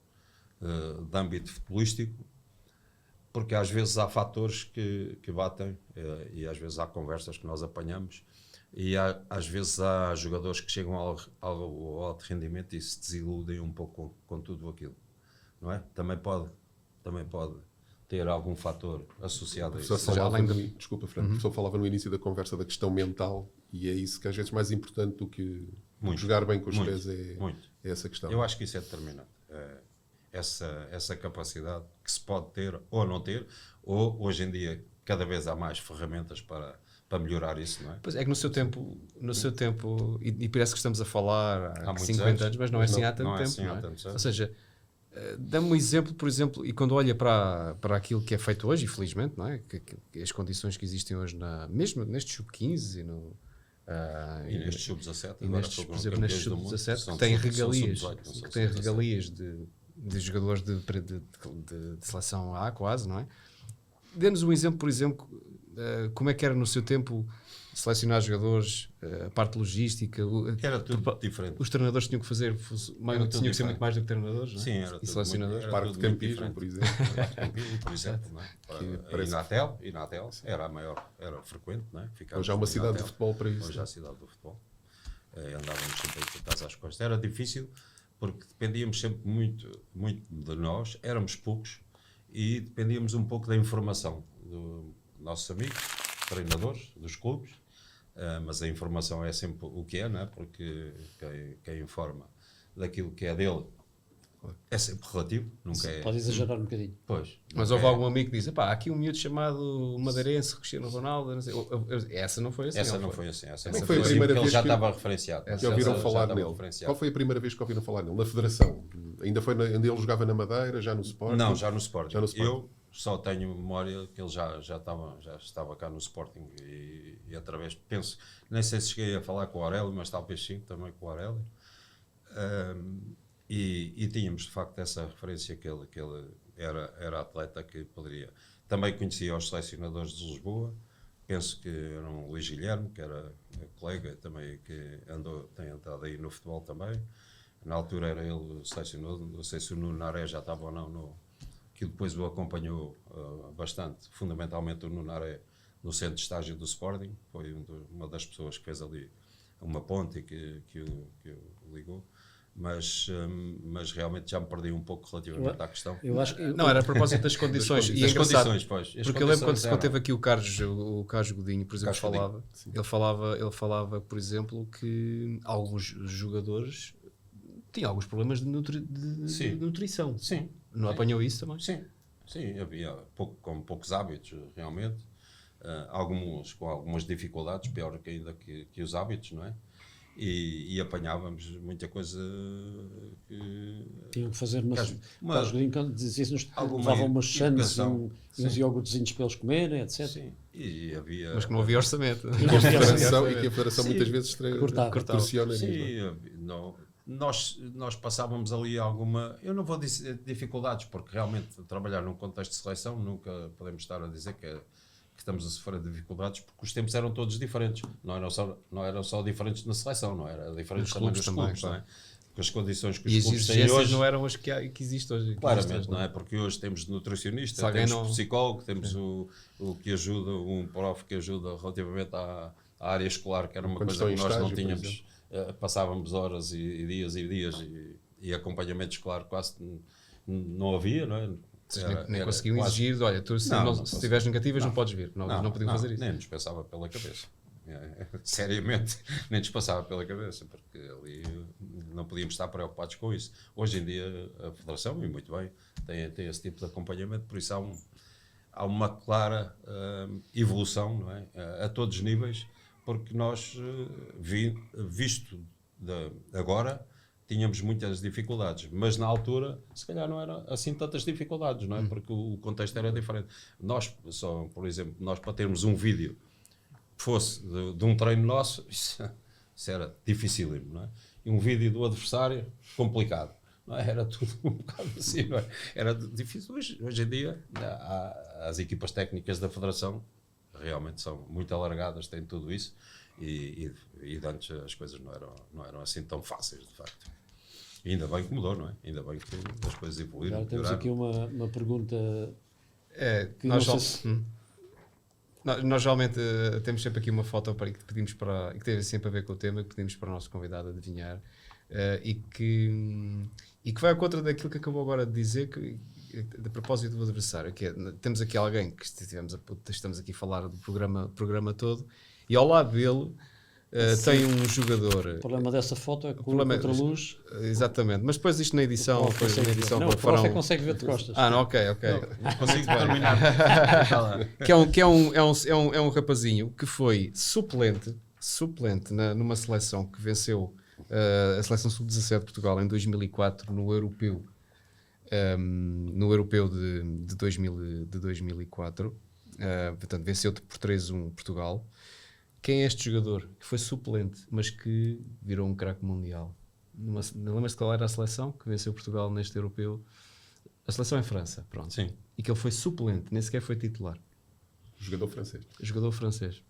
[SPEAKER 4] de âmbito futebolístico, porque às vezes há fatores que batem e às vezes há conversas que nós apanhamos e às vezes há jogadores que chegam ao alto rendimento e se desiludem um pouco com tudo aquilo, não é? Também pode ter algum fator associado a isso.
[SPEAKER 2] Desculpa, Fernando, o professor falava no início da conversa da questão mental e é isso que às vezes é mais importante do que jogar bem com os pés, é essa questão.
[SPEAKER 4] Eu acho que isso é determinante. Essa capacidade que se pode ter ou não ter, ou hoje em dia cada vez há mais ferramentas para melhorar isso, não é?
[SPEAKER 1] Pois é que no seu tempo e parece que estamos a falar há
[SPEAKER 4] 50
[SPEAKER 1] anos, mas não é assim há tanto tempo. Ou seja, dá-me um exemplo, por exemplo, e quando olha para aquilo que é feito hoje, infelizmente, não é? Que as condições que existem hoje, mesmo neste sub-15
[SPEAKER 4] e nestes sub-17,
[SPEAKER 1] por exemplo, nestes sub-17, que têm regalias de jogadores de seleção A quase, não é? Dê-nos um exemplo, por exemplo, como é que era no seu tempo selecionar jogadores, a parte logística.
[SPEAKER 4] Era tudo diferente.
[SPEAKER 1] Os treinadores tinham que fazer, tinham que ser muito mais do que treinadores, não é?
[SPEAKER 4] Sim, era
[SPEAKER 1] e selecionadores.
[SPEAKER 2] Parte de campismo, por exemplo.
[SPEAKER 4] Por exemplo, não é? E na Atel era frequente, não é?
[SPEAKER 2] Hoje há uma cidade de futebol para isso.
[SPEAKER 4] Hoje há a cidade do futebol. Andávamos sempre a casa às costas. Era difícil porque dependíamos sempre muito de nós, éramos poucos e dependíamos um pouco da informação dos nossos amigos, treinadores, dos clubes, mas a informação é sempre o que é, não é? Porque quem informa daquilo que é dele É sempre relativo, nunca é.
[SPEAKER 3] Pode exagerar um bocadinho.
[SPEAKER 4] Pois.
[SPEAKER 1] Mas
[SPEAKER 4] nunca
[SPEAKER 1] houve
[SPEAKER 4] é-
[SPEAKER 1] algum amigo que diz: pá, há aqui um miúdo chamado Madeirense, Cristiano Ronaldo. Não sei. Essa não foi assim.
[SPEAKER 4] Essa
[SPEAKER 1] ou
[SPEAKER 4] não foi assim. Essa
[SPEAKER 2] Como
[SPEAKER 4] não
[SPEAKER 2] foi a
[SPEAKER 4] assim,
[SPEAKER 2] primeira
[SPEAKER 4] porque ele
[SPEAKER 2] vez
[SPEAKER 4] já
[SPEAKER 2] que-
[SPEAKER 4] estava referenciado.
[SPEAKER 2] Que
[SPEAKER 1] Essa
[SPEAKER 2] ouviram
[SPEAKER 4] já
[SPEAKER 2] falar
[SPEAKER 4] estava
[SPEAKER 2] nele.
[SPEAKER 4] referenciado.
[SPEAKER 2] Qual foi a primeira vez que ouviram falar nele? Na Federação? Ainda foi onde ele jogava na Madeira, já no Sporting?
[SPEAKER 4] Não, já no Sporting.
[SPEAKER 2] Já no Sporting.
[SPEAKER 4] Eu só tenho memória que ele já estava cá no Sporting e através, penso, nem sei se cheguei a falar com o Aurélio, mas talvez sim, também com o Aurélio. E tínhamos de facto essa referência que ele era atleta que poderia. Também conhecia os selecionadores de Lisboa, penso que era o Luís Guilherme, que era colega também, que tem andado aí no futebol também. Na altura era ele o selecionador, não sei se o Nuno Naré já estava ou não, que depois o acompanhou bastante, fundamentalmente o Nuno Naré no centro de estágio do Sporting, foi uma das pessoas que fez ali uma ponte que o ligou. Mas realmente já me perdi um pouco relativamente à questão.
[SPEAKER 3] Eu acho que
[SPEAKER 1] Não, era a propósito das condições. E é
[SPEAKER 4] Das
[SPEAKER 1] engraçado,
[SPEAKER 4] condições, pois. As
[SPEAKER 1] porque eu lembro quando
[SPEAKER 4] condições
[SPEAKER 1] teve aqui o Carlos Godinho, por exemplo,
[SPEAKER 4] Carlos
[SPEAKER 1] ele falava, por exemplo, que alguns jogadores tinham alguns problemas de
[SPEAKER 4] Sim.
[SPEAKER 1] nutrição.
[SPEAKER 4] Sim.
[SPEAKER 1] Não apanhou isso também?
[SPEAKER 4] Sim, havia com poucos hábitos, realmente. Alguns com algumas dificuldades, pior que ainda que os hábitos, não é? E apanhávamos muita coisa que...
[SPEAKER 3] tinham que fazer uma.
[SPEAKER 4] Uma-
[SPEAKER 3] Carlos Godinho, quando dizia-nos,
[SPEAKER 4] alguma
[SPEAKER 3] levavam umas chandes e
[SPEAKER 4] educação.
[SPEAKER 3] uns
[SPEAKER 4] Sim.
[SPEAKER 3] iogurtezinhos para eles comerem, etc.
[SPEAKER 4] Sim, e havia...
[SPEAKER 1] Mas que não havia orçamento.
[SPEAKER 2] E que a Federação
[SPEAKER 4] Sim.
[SPEAKER 2] muitas vezes
[SPEAKER 3] Cortava.
[SPEAKER 2] proporciona nisso.
[SPEAKER 4] Sim, não, nós passávamos ali alguma, eu não vou dizer dificuldades, porque realmente trabalhar num contexto de seleção nunca podemos estar a dizer que estamos a sofrer de dificuldades, porque os tempos eram todos diferentes, não eram só diferentes na seleção, não era diferentes também nos clubes, não é? Porque as condições que
[SPEAKER 1] E
[SPEAKER 4] os
[SPEAKER 1] as
[SPEAKER 4] clubes têm
[SPEAKER 1] exigências
[SPEAKER 4] hoje,
[SPEAKER 1] não eram as que existe hoje.
[SPEAKER 4] claramente, não é? Porque hoje temos
[SPEAKER 1] Se
[SPEAKER 4] nutricionista,
[SPEAKER 1] alguém
[SPEAKER 4] temos
[SPEAKER 1] não-
[SPEAKER 4] psicólogo, temos o que ajuda, um prof que ajuda relativamente à área escolar, que era uma
[SPEAKER 2] Quando
[SPEAKER 4] coisa que
[SPEAKER 2] estão em
[SPEAKER 4] nós não
[SPEAKER 2] estágio, por
[SPEAKER 4] tínhamos. Passávamos horas e dias e acompanhamento escolar quase não havia, não é?
[SPEAKER 1] Nem conseguiam
[SPEAKER 4] quase-
[SPEAKER 1] exigir, olha, tu se,
[SPEAKER 4] Não,
[SPEAKER 1] não,
[SPEAKER 4] não
[SPEAKER 1] se tiveres negativas não
[SPEAKER 4] não.
[SPEAKER 1] podes vir. Não podiam fazer isso.
[SPEAKER 4] Nem nos passava pela cabeça. Seriamente, nem nos passava pela cabeça, porque ali não podíamos estar preocupados com isso. Hoje em dia a Federação, e muito bem, tem esse tipo de acompanhamento, por isso há uma clara evolução, não é? A todos os níveis, porque nós, visto agora, tínhamos muitas dificuldades, mas na altura, se calhar não era assim tantas dificuldades, não é? Porque o contexto era diferente. Nós, por exemplo, para termos um vídeo que fosse de um treino nosso, isso era dificílimo, não é? E um vídeo do adversário, complicado. Não é? Era tudo um bocado assim, não é? Era difícil. Hoje em dia, as equipas técnicas da Federação realmente são muito alargadas, têm tudo isso, e antes as coisas não eram assim tão fáceis, de facto. E ainda bem que mudou, não é? Ainda bem que as coisas evoluíram.
[SPEAKER 3] Agora temos aqui uma pergunta que
[SPEAKER 1] Nós,
[SPEAKER 3] não sei se-
[SPEAKER 1] nós geralmente temos sempre aqui uma foto para, que pedimos para, e que teve sempre a ver com o tema, que pedimos para o nosso convidado adivinhar, e que vai à contra daquilo que acabou agora de dizer, de propósito do adversário, que é, temos aqui alguém que estamos aqui a falar do programa todo, e ao lado dele tem um jogador.
[SPEAKER 3] O problema dessa foto é que com
[SPEAKER 1] problema-
[SPEAKER 3] outra luz.
[SPEAKER 1] Exatamente, mas depois isto na edição,
[SPEAKER 3] Não,
[SPEAKER 1] depois na
[SPEAKER 3] consegue ver.
[SPEAKER 1] edição
[SPEAKER 3] Não, o
[SPEAKER 1] farão-
[SPEAKER 3] prof consegue ver de costas.
[SPEAKER 1] não, ok.
[SPEAKER 4] Consigo terminar.
[SPEAKER 1] que é um rapazinho que foi suplente numa seleção que venceu a seleção sub-17 de Portugal em 2004 no europeu de 2004, portanto venceu por 3-1 Portugal. Quem é este jogador que foi suplente mas que virou um craque mundial? Lembras-te qual era a seleção que venceu Portugal neste europeu? A seleção é França, pronto.
[SPEAKER 4] Sim.
[SPEAKER 1] E que ele foi suplente, nem sequer foi titular.
[SPEAKER 2] Jogador francês.
[SPEAKER 1] Jogador francês.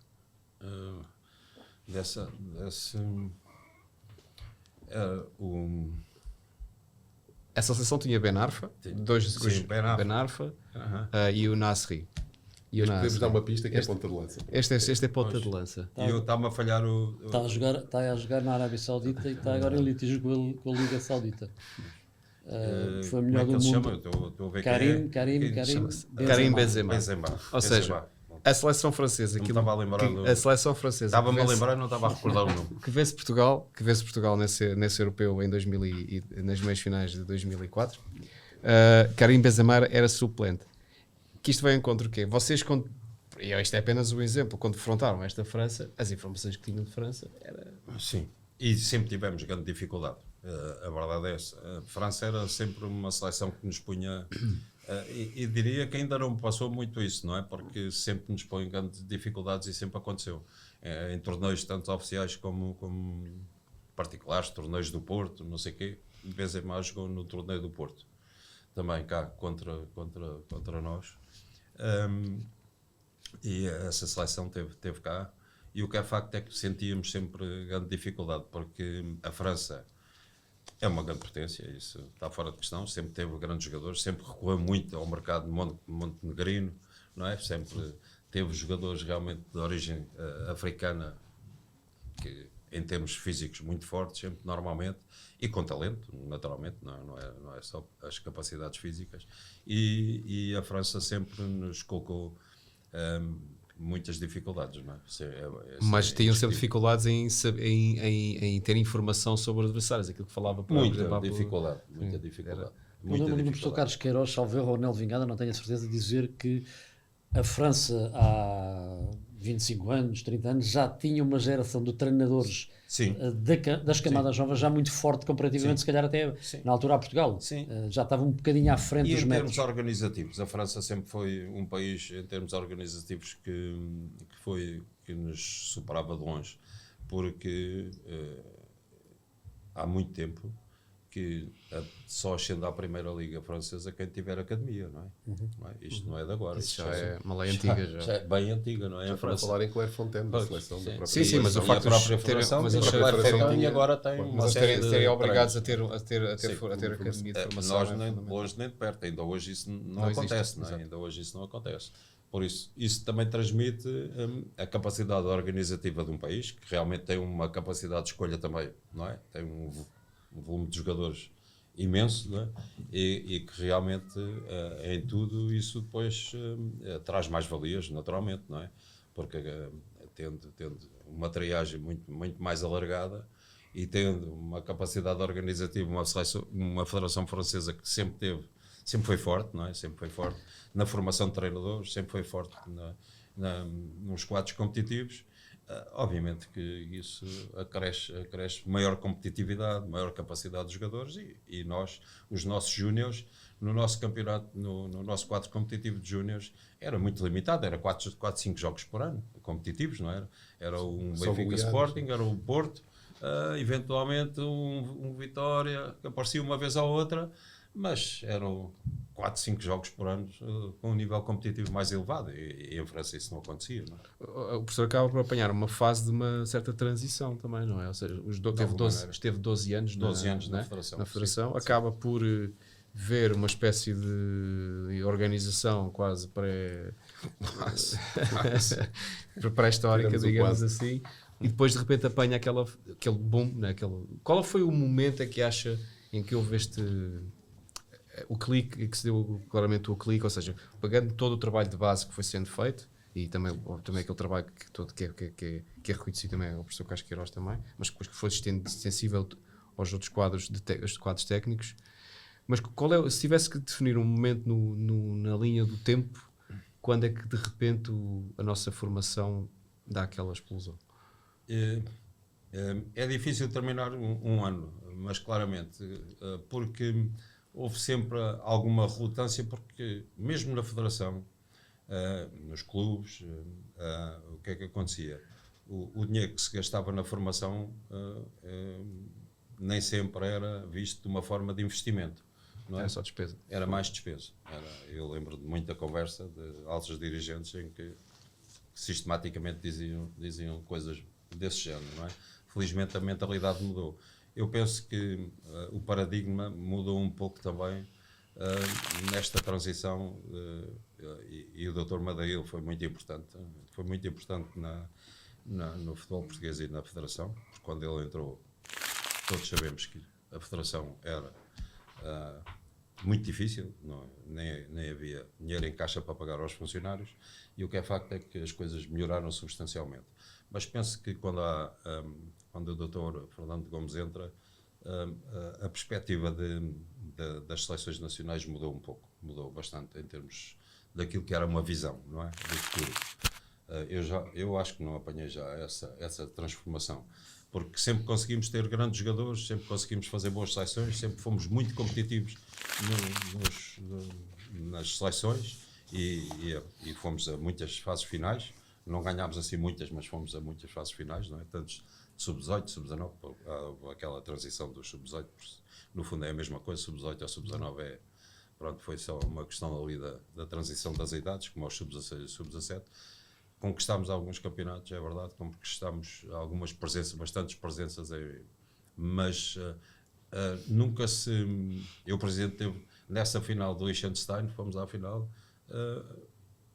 [SPEAKER 1] Essa seleção tinha Ben Arfa,
[SPEAKER 4] Sim, Ben
[SPEAKER 1] Arfa
[SPEAKER 4] Aham.
[SPEAKER 1] e o Nasri. E o
[SPEAKER 2] Podemos
[SPEAKER 1] Nasri.
[SPEAKER 2] dar uma pista que é ponta de lança.
[SPEAKER 1] Este é ponta de lança.
[SPEAKER 4] E eu estava a falhar
[SPEAKER 3] Está a jogar na Arábia Saudita e está agora em litígio com a Liga Saudita. Foi a
[SPEAKER 4] como
[SPEAKER 3] melhor
[SPEAKER 4] é que
[SPEAKER 3] do
[SPEAKER 4] ele se
[SPEAKER 3] mundo.
[SPEAKER 4] chama? Estou a ver
[SPEAKER 3] Karim
[SPEAKER 4] quem é.
[SPEAKER 1] Karim Benzema.
[SPEAKER 4] Benzema.
[SPEAKER 1] Ou seja, A seleção francesa.
[SPEAKER 4] Não me estava a lembrar do...
[SPEAKER 1] A seleção francesa.
[SPEAKER 4] Estava-me a lembrar e não estava a recordar o nome.
[SPEAKER 1] Que vence Portugal nesse europeu em 2000 nas meias finais de 2004. Karim Benzema era suplente. Que isto vai em contra o quê? Vocês, e isto é apenas um exemplo, quando defrontaram esta França, as informações que tinham de França era...
[SPEAKER 4] Sim, e sempre tivemos grande dificuldade. A verdade é essa. A França era sempre uma seleção que nos punha... e diria que ainda não passou muito isso, não é? Porque sempre nos põe grandes dificuldades e sempre aconteceu. Em torneios tanto oficiais como particulares, torneios do Porto, não sei o quê. Benzema jogou no torneio do Porto. Também cá contra nós. E essa seleção teve cá. E o que é facto é que sentíamos sempre grande dificuldade, porque a França é uma grande potência, isso está fora de questão, sempre teve grandes jogadores, sempre recorreu muito ao mercado montenegrino, não é? Sempre teve jogadores realmente de origem africana, que em termos físicos muito fortes, sempre normalmente, e com talento, naturalmente, não é só as capacidades físicas, e a França sempre nos colocou muitas dificuldades, não é?
[SPEAKER 1] Mas tinham sempre dificuldades em ter informação sobre os adversários, aquilo que falava para
[SPEAKER 4] muita dificuldade.
[SPEAKER 3] Eu lembro-me do professor Carlos Queiroz, salvo erro, ou Nel Vingada, não tenho a certeza, de dizer que a França há 25 anos, 30 anos, já tinha uma geração de treinadores das camadas jovens já muito forte comparativamente, se calhar até na altura a Portugal. Já estava um bocadinho à frente dos métodos.
[SPEAKER 4] Em termos organizativos, a França sempre foi um país, em termos organizativos, que nos superava de longe, porque há muito tempo que só ascende à Primeira Liga Francesa quem tiver academia, não é? Não é? Isto não é de agora.
[SPEAKER 1] Isso já é uma lei antiga. Já
[SPEAKER 4] é bem antiga, não é?
[SPEAKER 2] Já para falar em Clairefontaine, da seleção da própria
[SPEAKER 1] Sim, mas o facto de
[SPEAKER 4] própria federação,
[SPEAKER 1] mas
[SPEAKER 4] a Clairefontaine agora tem uma série de...
[SPEAKER 1] serem obrigados a ter academia de formação.
[SPEAKER 4] Nós nem de longe nem de perto, ainda hoje isso não acontece, não é? Ainda hoje isso não acontece. Por isso também transmite a capacidade organizativa de um país, que realmente tem uma capacidade de escolha também, não é? Tem um volume de jogadores imenso, não é? E que realmente em tudo isso depois traz mais valias, naturalmente, não é? Porque tendo uma triagem muito mais alargada e tendo uma capacidade organizativa, uma federação francesa que sempre foi forte, não é? Sempre foi forte na formação de treinadores, sempre foi forte nos quadros competitivos. Obviamente que isso acresce maior competitividade, maior capacidade dos jogadores e nós, os nossos júniores, no nosso campeonato, no nosso quadro competitivo de júniores, era muito limitado, era 4, 5 jogos por ano, competitivos, não era? Era um Benfica Sporting, era o Porto, eventualmente um Vitória, que aparecia uma vez ou outra, mas eram 4, 5 jogos por ano com um nível competitivo mais elevado e em França isso não acontecia, não é?
[SPEAKER 1] O professor acaba por apanhar uma fase de uma certa transição também, não é? Ou seja, esteve 12 anos na federação, acaba por ver uma espécie de organização quase pré-histórica, digamos assim, e depois de repente apanha aquele boom, né? Qual foi o momento em que houve o clique, que se deu claramente o clique, ou seja, pagando todo o trabalho de base que foi sendo feito, e também aquele trabalho que é reconhecido também ao professor Carlos Queiroz também, mas depois que foi extensível aos outros quadros técnicos. Mas se tivesse que definir um momento na linha do tempo, quando é que de repente a nossa formação dá aquela explosão?
[SPEAKER 4] É difícil terminar um ano, mas claramente, porque houve sempre alguma relutância, porque mesmo na federação, nos clubes, o que é que acontecia? O dinheiro que se gastava na formação nem sempre era visto de uma forma de investimento. Não é?
[SPEAKER 1] Era só despesa.
[SPEAKER 4] Era mais despesa. Eu lembro de muita conversa de altos dirigentes em que sistematicamente diziam coisas desse género, não é? Felizmente a mentalidade mudou. Eu penso que o paradigma mudou um pouco também nesta transição e o Dr. Madeira foi muito importante no futebol português e na Federação, porque quando ele entrou todos sabemos que a Federação era muito difícil, nem havia dinheiro em caixa para pagar aos funcionários, e o que é facto é que as coisas melhoraram substancialmente. Mas penso que quando o Dr. Fernando Gomes entra, a perspectiva das seleções nacionais mudou um pouco, mudou bastante em termos daquilo que era uma visão, não é? Do futuro. Eu acho que não apanhei já essa transformação, porque sempre conseguimos ter grandes jogadores, sempre conseguimos fazer boas seleções, sempre fomos muito competitivos nas seleções e fomos a muitas fases finais. Não ganhámos assim muitas, mas fomos a muitas fases finais, não é? Tanto sub-18, sub-19, aquela transição dos sub-18, no fundo é a mesma coisa, sub-18 ou sub-19 pronto, foi só uma questão ali da transição das idades, como aos sub-16 e sub-17. Conquistámos alguns campeonatos, é verdade, conquistámos algumas presenças, bastantes presenças, mas nunca se... Eu, presidente, teve nessa final do Liechtenstein, fomos à final,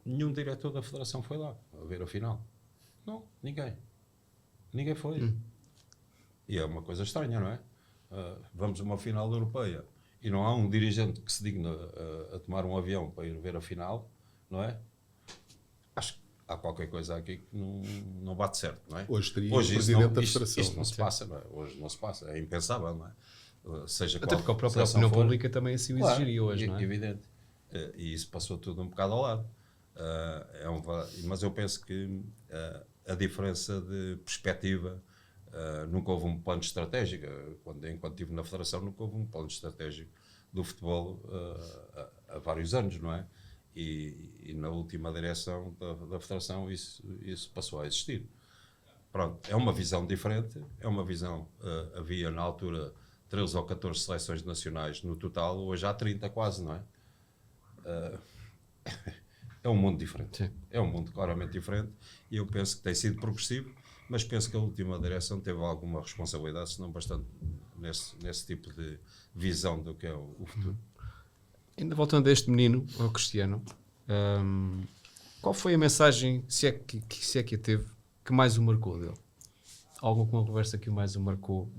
[SPEAKER 4] nenhum diretor da federação foi lá a ver a final. Não, ninguém foi. E é uma coisa estranha, não é? Vamos a uma final europeia e não há um dirigente que se digna a tomar um avião para ir ver a final, não é? Acho que há qualquer coisa aqui que não bate certo, não é?
[SPEAKER 2] Hoje teria o presidente da federação.
[SPEAKER 4] Isto não se passa, não é? Hoje não se passa, é impensável, não é?
[SPEAKER 1] Seja até porque a própria opinião pública também assim o exigiria hoje, não é?
[SPEAKER 4] Evidente. E isso passou tudo um bocado ao lado. Mas eu penso que a diferença de perspectiva, nunca houve um plano estratégico. Enquanto estive na Federação, nunca houve um plano estratégico do futebol há vários anos, não é? E na última direção da Federação isso passou a existir. Pronto, é uma visão diferente, é uma visão, havia na altura 13 ou 14 seleções nacionais no total, hoje há 30 quase, não é? É um mundo diferente. Sim. É um mundo claramente diferente e eu penso que tem sido progressivo, mas penso que a última direção teve alguma responsabilidade, se não bastante, nesse tipo de visão do que é o futuro.
[SPEAKER 1] Ainda voltando a este menino, ao Cristiano, qual foi a mensagem, se é que a teve, que mais o marcou dele? Alguma conversa que mais o marcou?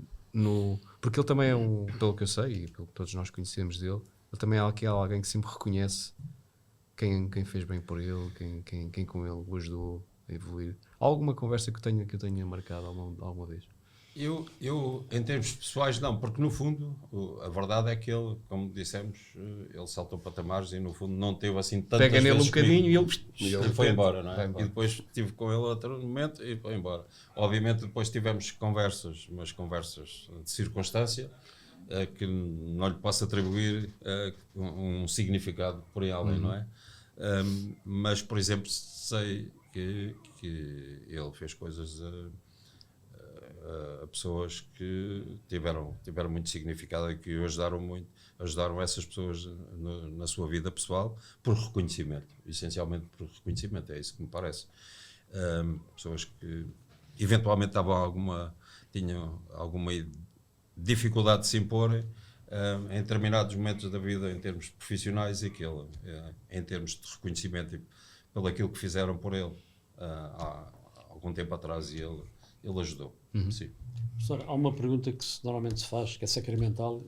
[SPEAKER 1] Porque ele também é pelo que eu sei e pelo que todos nós conhecemos dele, ele também é alguém que sempre reconhece quem fez bem por ele, quem com ele o ajudou a evoluir. Há alguma conversa que eu tenha marcado alguma vez?
[SPEAKER 4] Eu, em termos pessoais, não, porque no fundo, a verdade é que ele, como dissemos, ele saltou patamares e no fundo não teve assim tantas
[SPEAKER 1] Pega nele um bocadinho e
[SPEAKER 4] ele foi embora, não é? E depois estive com ele outro momento e foi embora. Obviamente depois tivemos conversas, mas conversas de circunstância, que não lhe posso atribuir um significado por aí além, não é? Mas, por exemplo, sei que ele fez coisas a pessoas que tiveram muito significado e que o ajudaram essas pessoas na sua vida pessoal por reconhecimento, essencialmente por reconhecimento, é isso que me parece. Pessoas que eventualmente tinham alguma dificuldade de se imporem em determinados momentos da vida em termos profissionais e que ele, em termos de reconhecimento pelo aquilo que fizeram por ele há algum tempo atrás, e ele ajudou. Sim.
[SPEAKER 3] Professor, há uma pergunta que normalmente se faz, que é sacramental,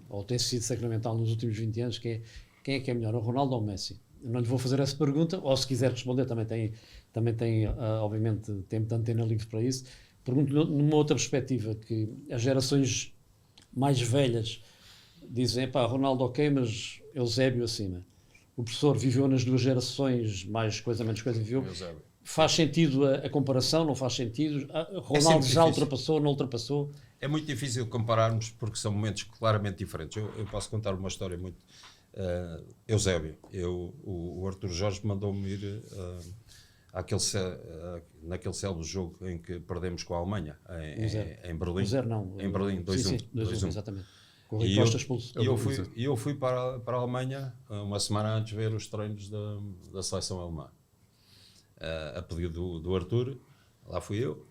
[SPEAKER 3] ou tem sido sacramental nos últimos 20 anos, que é: quem é melhor, o Ronaldo ou o Messi? Eu não lhe vou fazer essa pergunta, ou se quiser responder, também tem obviamente, tempo de antena livre para isso. Pergunto numa outra perspectiva, que as gerações mais velhas dizem, Ronaldo ok, mas Eusébio acima. O professor viveu nas duas gerações, mais coisa, menos coisa, viveu.
[SPEAKER 4] Eusébio.
[SPEAKER 3] Faz sentido a comparação? Não faz sentido? Ronaldo já ultrapassou, não ultrapassou?
[SPEAKER 4] É muito difícil compararmos porque são momentos claramente diferentes. Eu posso contar uma história muito... Eusébio, o Artur Jorge mandou-me ir naquele célebre jogo em que perdemos com a Alemanha, em Berlim. Em Berlim, 2-1.
[SPEAKER 3] Exatamente. Com o Rui Costa expulso.
[SPEAKER 4] E eu fui para a Alemanha uma semana antes ver os treinos da seleção alemã. A pedido do Artur, lá fui eu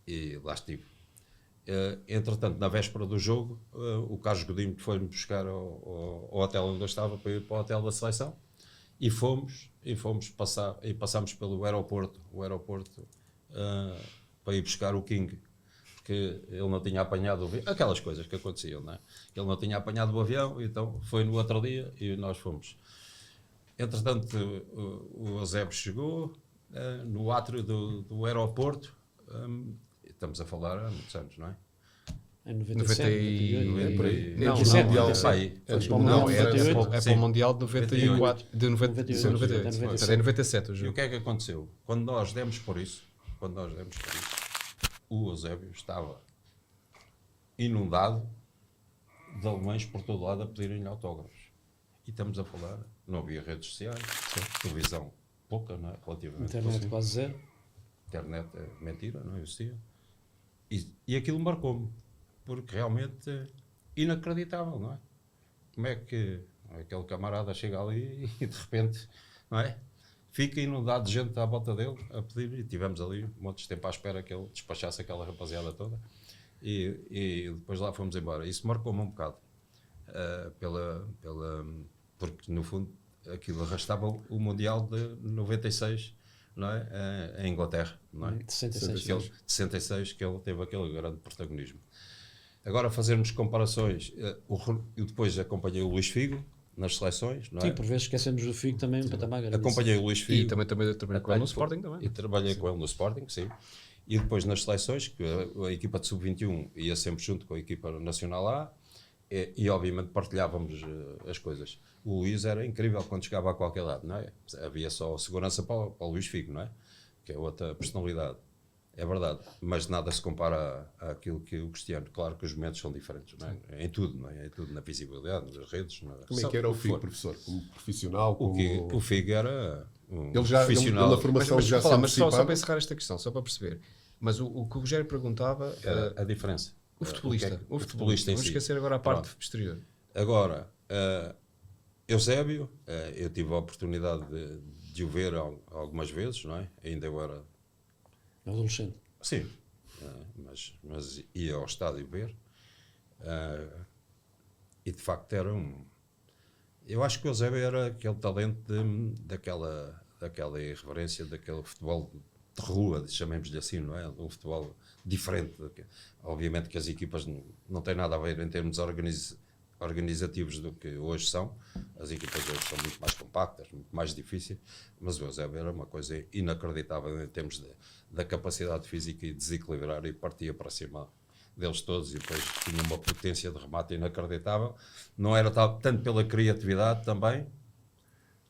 [SPEAKER 4] e lá estive. Entretanto, na véspera do jogo, o Carlos Godinho foi-me buscar ao hotel onde eu estava para ir para o hotel da seleção e passámos pelo aeroporto para ir buscar o King, que ele não tinha apanhado o avião, aquelas coisas que aconteciam, não é? Ele não tinha apanhado o avião, então foi no outro dia e nós fomos. Entretanto, o Eusébio chegou no átrio do aeroporto, estamos a falar há muitos anos, não é?
[SPEAKER 3] Em 97, 98.
[SPEAKER 1] Não,
[SPEAKER 3] 97,
[SPEAKER 1] não,
[SPEAKER 3] 97.
[SPEAKER 2] Antes
[SPEAKER 3] Para o
[SPEAKER 2] do
[SPEAKER 3] Mundial
[SPEAKER 1] Não,
[SPEAKER 3] de
[SPEAKER 1] é
[SPEAKER 3] 98.
[SPEAKER 1] para o Mundial de 94, de 98. É 97 o
[SPEAKER 4] E o
[SPEAKER 1] jogo.
[SPEAKER 4] que é que aconteceu? Quando nós demos por isso, o Eusébio estava inundado de alemães por todo lado a pedirem-lhe autógrafos. E estamos a falar, não havia redes sociais, televisão pouca, não é? Relativamente
[SPEAKER 3] Internet
[SPEAKER 4] pouca.
[SPEAKER 3] quase zero.
[SPEAKER 4] Internet é mentira, não existia. E aquilo marcou-me, porque realmente é inacreditável, não é? Como é que aquele camarada chega ali e de repente, não é? Fica inundado de gente à volta dele a pedir, e tivemos ali um monte de tempo à espera que ele despachasse aquela rapaziada toda, e depois lá fomos embora. Isso marcou-me um bocado, porque no fundo aquilo arrastava o Mundial de 96, não é? Em Inglaterra, não é?
[SPEAKER 3] De 66.
[SPEAKER 4] De 66, que ele teve aquele grande protagonismo. Agora fazermos comparações, eu depois acompanhei o Luís Figo nas seleções, não é?
[SPEAKER 3] Sim, por vezes esquecemos do Figo também, para patamar grande.
[SPEAKER 4] Acompanhei o Luís
[SPEAKER 1] E
[SPEAKER 4] Figo.
[SPEAKER 1] também trabalhei com ele no Sporting também.
[SPEAKER 4] E trabalhei com ele no Sporting, sim. E depois nas seleções, que a equipa de sub-21 ia sempre junto com a equipa nacional A, e obviamente partilhávamos as coisas. O Luís era incrível quando chegava a qualquer lado, não é? Havia só segurança para o Luís Figo, não é? Que é outra personalidade. É verdade, mas nada se compara àquilo que o Cristiano. Claro que os momentos são diferentes, não é? Em tudo, não é? Em tudo, na visibilidade, nas redes.
[SPEAKER 2] Como é que era o Figo, professor? Como profissional?
[SPEAKER 4] O Figo era um
[SPEAKER 2] Ele já,
[SPEAKER 4] profissional.
[SPEAKER 2] ele na formação
[SPEAKER 1] Mas,
[SPEAKER 2] já se
[SPEAKER 1] só
[SPEAKER 2] antecipava?
[SPEAKER 1] para encerrar esta questão, só para perceber. Mas o que o Rogério perguntava
[SPEAKER 4] Era a diferença.
[SPEAKER 1] o futebolista.
[SPEAKER 4] O futebolista em
[SPEAKER 1] Vamos
[SPEAKER 4] si.
[SPEAKER 1] esquecer agora a parte
[SPEAKER 4] Pronto.
[SPEAKER 1] exterior.
[SPEAKER 4] Agora, Eusébio, eu tive a oportunidade de o ver algumas vezes, não é? Ainda eu era...
[SPEAKER 3] Adolescente.
[SPEAKER 4] Sim, mas ia ao estádio ver. E de facto era um... Eu acho que o Eusébio era aquele talento daquela irreverência, daquele futebol de rua, chamemos-lhe assim, não é? Um futebol diferente. Obviamente que as equipas não têm nada a ver em termos organizativos do que hoje são. As equipas hoje são muito mais compactas, muito mais difíceis, mas o Eusébio era uma coisa inacreditável em termos da capacidade física e desequilibrar, e partia para cima deles todos, e depois tinha uma potência de remate inacreditável. Não era tanto pela criatividade também,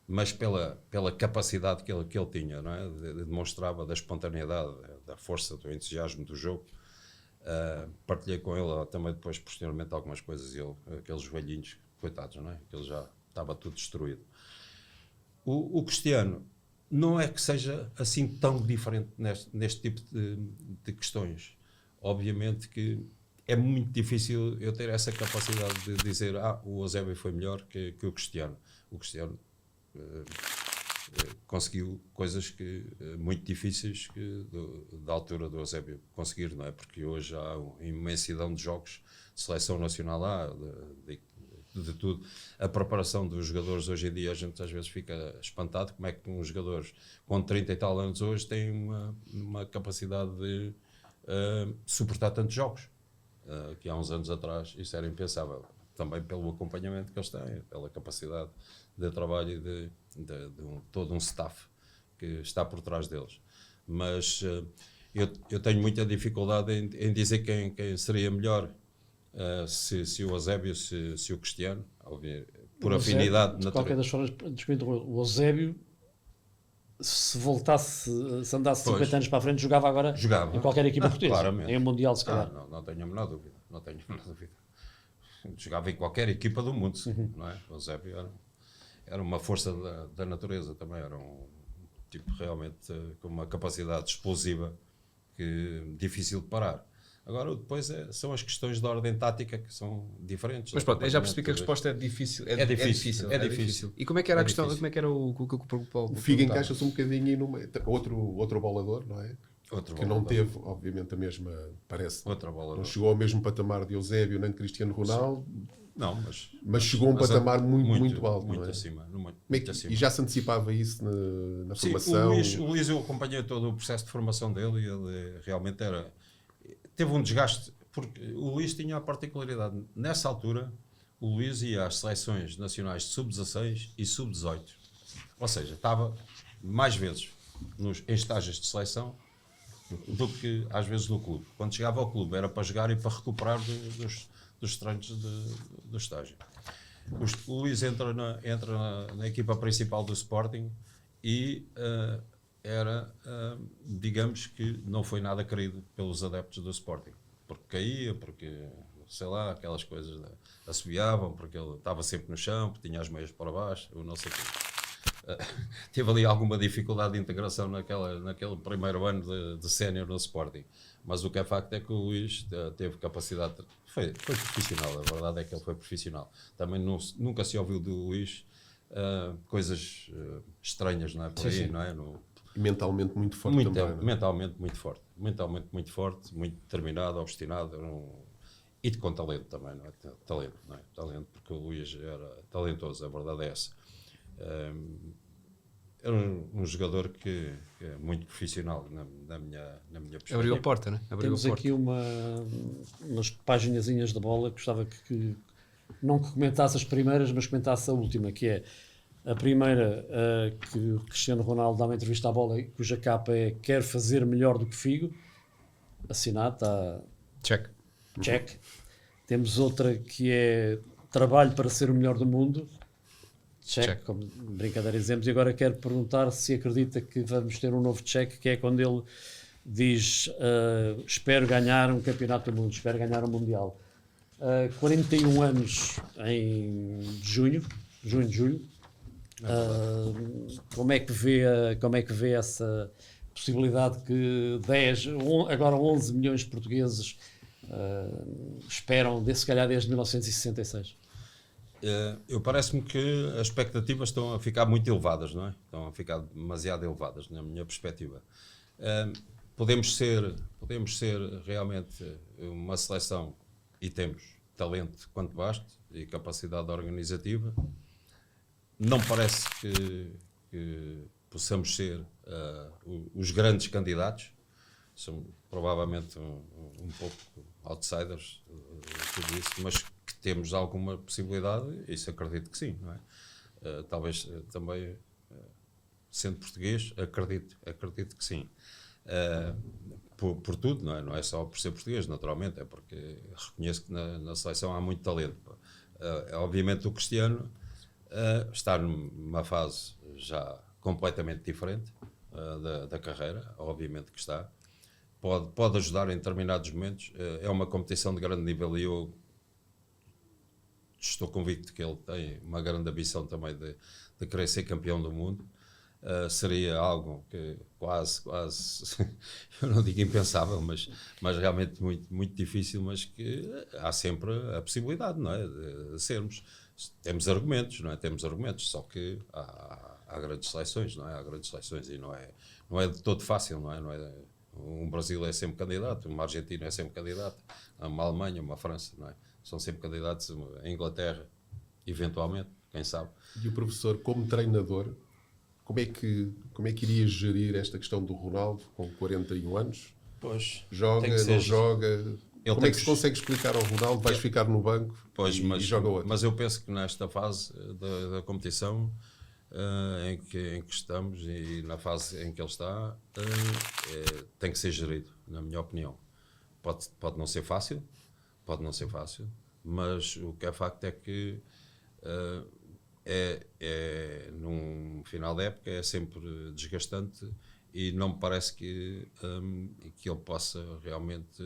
[SPEAKER 4] mas pela capacidade que ele tinha, não é? Demonstrava da espontaneidade, da força, do entusiasmo do jogo. Partilhei com ele também depois, posteriormente, algumas coisas, e ele, aqueles velhinhos, coitados, não é? Aquele já estava tudo destruído. O Cristiano não é que seja assim tão diferente neste tipo de questões. Obviamente que é muito difícil eu ter essa capacidade de dizer o Eusébio foi melhor que o Cristiano. O Cristiano conseguiu coisas muito difíceis da altura do Eusébio conseguir, não é? Porque hoje há uma imensidão de jogos de seleção nacional lá, de tudo. A preparação dos jogadores hoje em dia, a gente às vezes fica espantado como é que um jogador com 30 e tal anos hoje tem uma capacidade de suportar tantos jogos, que há uns anos atrás isso era impensável. Também pelo acompanhamento que eles têm, pela capacidade de trabalho e de todo um staff que está por trás deles. Mas eu tenho muita dificuldade em dizer quem seria melhor, se o Eusébio, se o Cristiano, por afinidade
[SPEAKER 3] De
[SPEAKER 4] natural.
[SPEAKER 3] qualquer das formas, o Eusébio, se voltasse, se andasse 50 anos para a frente, jogava agora em qualquer equipa portuguesa.
[SPEAKER 4] Claramente.
[SPEAKER 3] Em um Mundial, se calhar.
[SPEAKER 4] Não tenho a menor dúvida. Não tenho a menor dúvida. Jogava em qualquer equipa do mundo, não é? O Eusébio era uma força da natureza também, era um tipo realmente com uma capacidade explosiva difícil de parar. Agora, depois são as questões de ordem tática que são diferentes.
[SPEAKER 1] Mas pronto, eu já percebi que a resposta é difícil. É difícil. E como é que era a questão? Como é que era o
[SPEAKER 2] Figo encaixa-se um bocadinho numa outro bolador, não é? Que não teve, obviamente, a mesma, parece, não chegou ao mesmo patamar de Eusébio nem de Cristiano Ronaldo,
[SPEAKER 4] não,
[SPEAKER 2] mas chegou a um patamar muito alto,
[SPEAKER 4] muito
[SPEAKER 2] não é?
[SPEAKER 4] Acima,
[SPEAKER 2] E já se antecipava isso na formação?
[SPEAKER 4] O Luís, eu acompanhei todo o processo de formação dele, e ele realmente teve um desgaste, porque o Luís tinha a particularidade. Nessa altura, o Luís ia às seleções nacionais de sub-16 e sub-18. Ou seja, estava mais vezes em estágios de seleção do que às vezes no clube. Quando chegava ao clube era para jogar e para recuperar dos treinos do estágio. O Luís entra na equipa principal do Sporting e digamos que não foi nada querido pelos adeptos do Sporting, porque caía, porque, sei lá, aquelas coisas assobiavam, porque ele estava sempre no chão, porque tinha as meias para baixo, eu não sei o quê. Teve ali alguma dificuldade de integração naquele primeiro ano de sénior no Sporting, mas o que é facto é que o Luís teve capacidade, foi profissional, a verdade é que ele foi profissional. Também nunca se ouviu do Luís coisas estranhas, não é? Por aí, não é?
[SPEAKER 2] Mentalmente muito forte também. Não é?
[SPEAKER 4] Mentalmente muito forte, muito determinado, obstinado, e com talento também, não é? Talento, porque o Luís era talentoso, a verdade é essa. Era um jogador que é muito profissional na minha perspectiva.
[SPEAKER 1] Abriu a porta, né?
[SPEAKER 3] Temos aqui umas paginazinhas da bola que gostava que não que comentasse as primeiras, mas comentasse a última, que é a primeira, que o Cristiano Ronaldo dá uma entrevista à bola, cuja capa é "Quer fazer melhor do que Figo", assinado, está check. Temos outra que é "Trabalho para ser o melhor do mundo", check. Como brincadeira dizemos, e agora quero perguntar se acredita que vamos ter um novo check, que é quando ele diz espero ganhar um campeonato do mundo, espero ganhar um mundial. 41 anos em julho. Como é que vê essa possibilidade que agora 11 milhões de portugueses esperam, se calhar desde 1966?
[SPEAKER 4] Eu parece-me que as expectativas estão a ficar muito elevadas, não é? Estão a ficar demasiado elevadas, na minha perspectiva. Podemos ser realmente uma seleção, e temos talento quanto basta e capacidade organizativa. Não parece que possamos ser os grandes candidatos. São provavelmente um pouco outsiders, tudo isso, mas que temos alguma possibilidade, isso acredito que sim, não é? Talvez também, sendo português, acredito que sim. Por tudo, não é só por ser português, naturalmente, é porque reconheço que na seleção há muito talento. Obviamente o Cristiano está numa fase já completamente diferente da carreira, obviamente que está. Pode ajudar em determinados momentos. É uma competição de grande nível e eu estou convicto que ele tem uma grande ambição também de querer ser campeão do mundo. Seria algo que quase eu não digo impensável, mas realmente muito, muito difícil, mas que há sempre a possibilidade, não é, de sermos. Temos argumentos, não é? Temos argumentos, só que há grandes seleções, não é? Há grandes seleções e não é de todo fácil, não é? Um Brasil é sempre candidato, uma Argentina é sempre candidato, uma Alemanha, uma França, não é? São sempre candidatos, a Inglaterra, eventualmente, quem sabe.
[SPEAKER 2] E o professor, como treinador, como é que iria gerir esta questão do Ronaldo com 41 anos?
[SPEAKER 4] Pois,
[SPEAKER 2] joga, não joga? Como é que se consegue explicar ao Ronaldo, vais ficar no banco e joga outro?
[SPEAKER 4] Mas eu penso que nesta fase da competição em que estamos e na fase em que ele está, tem que ser gerido, na minha opinião. Pode não ser fácil, mas o que é facto é que num final da época é sempre desgastante e não me parece que ele possa realmente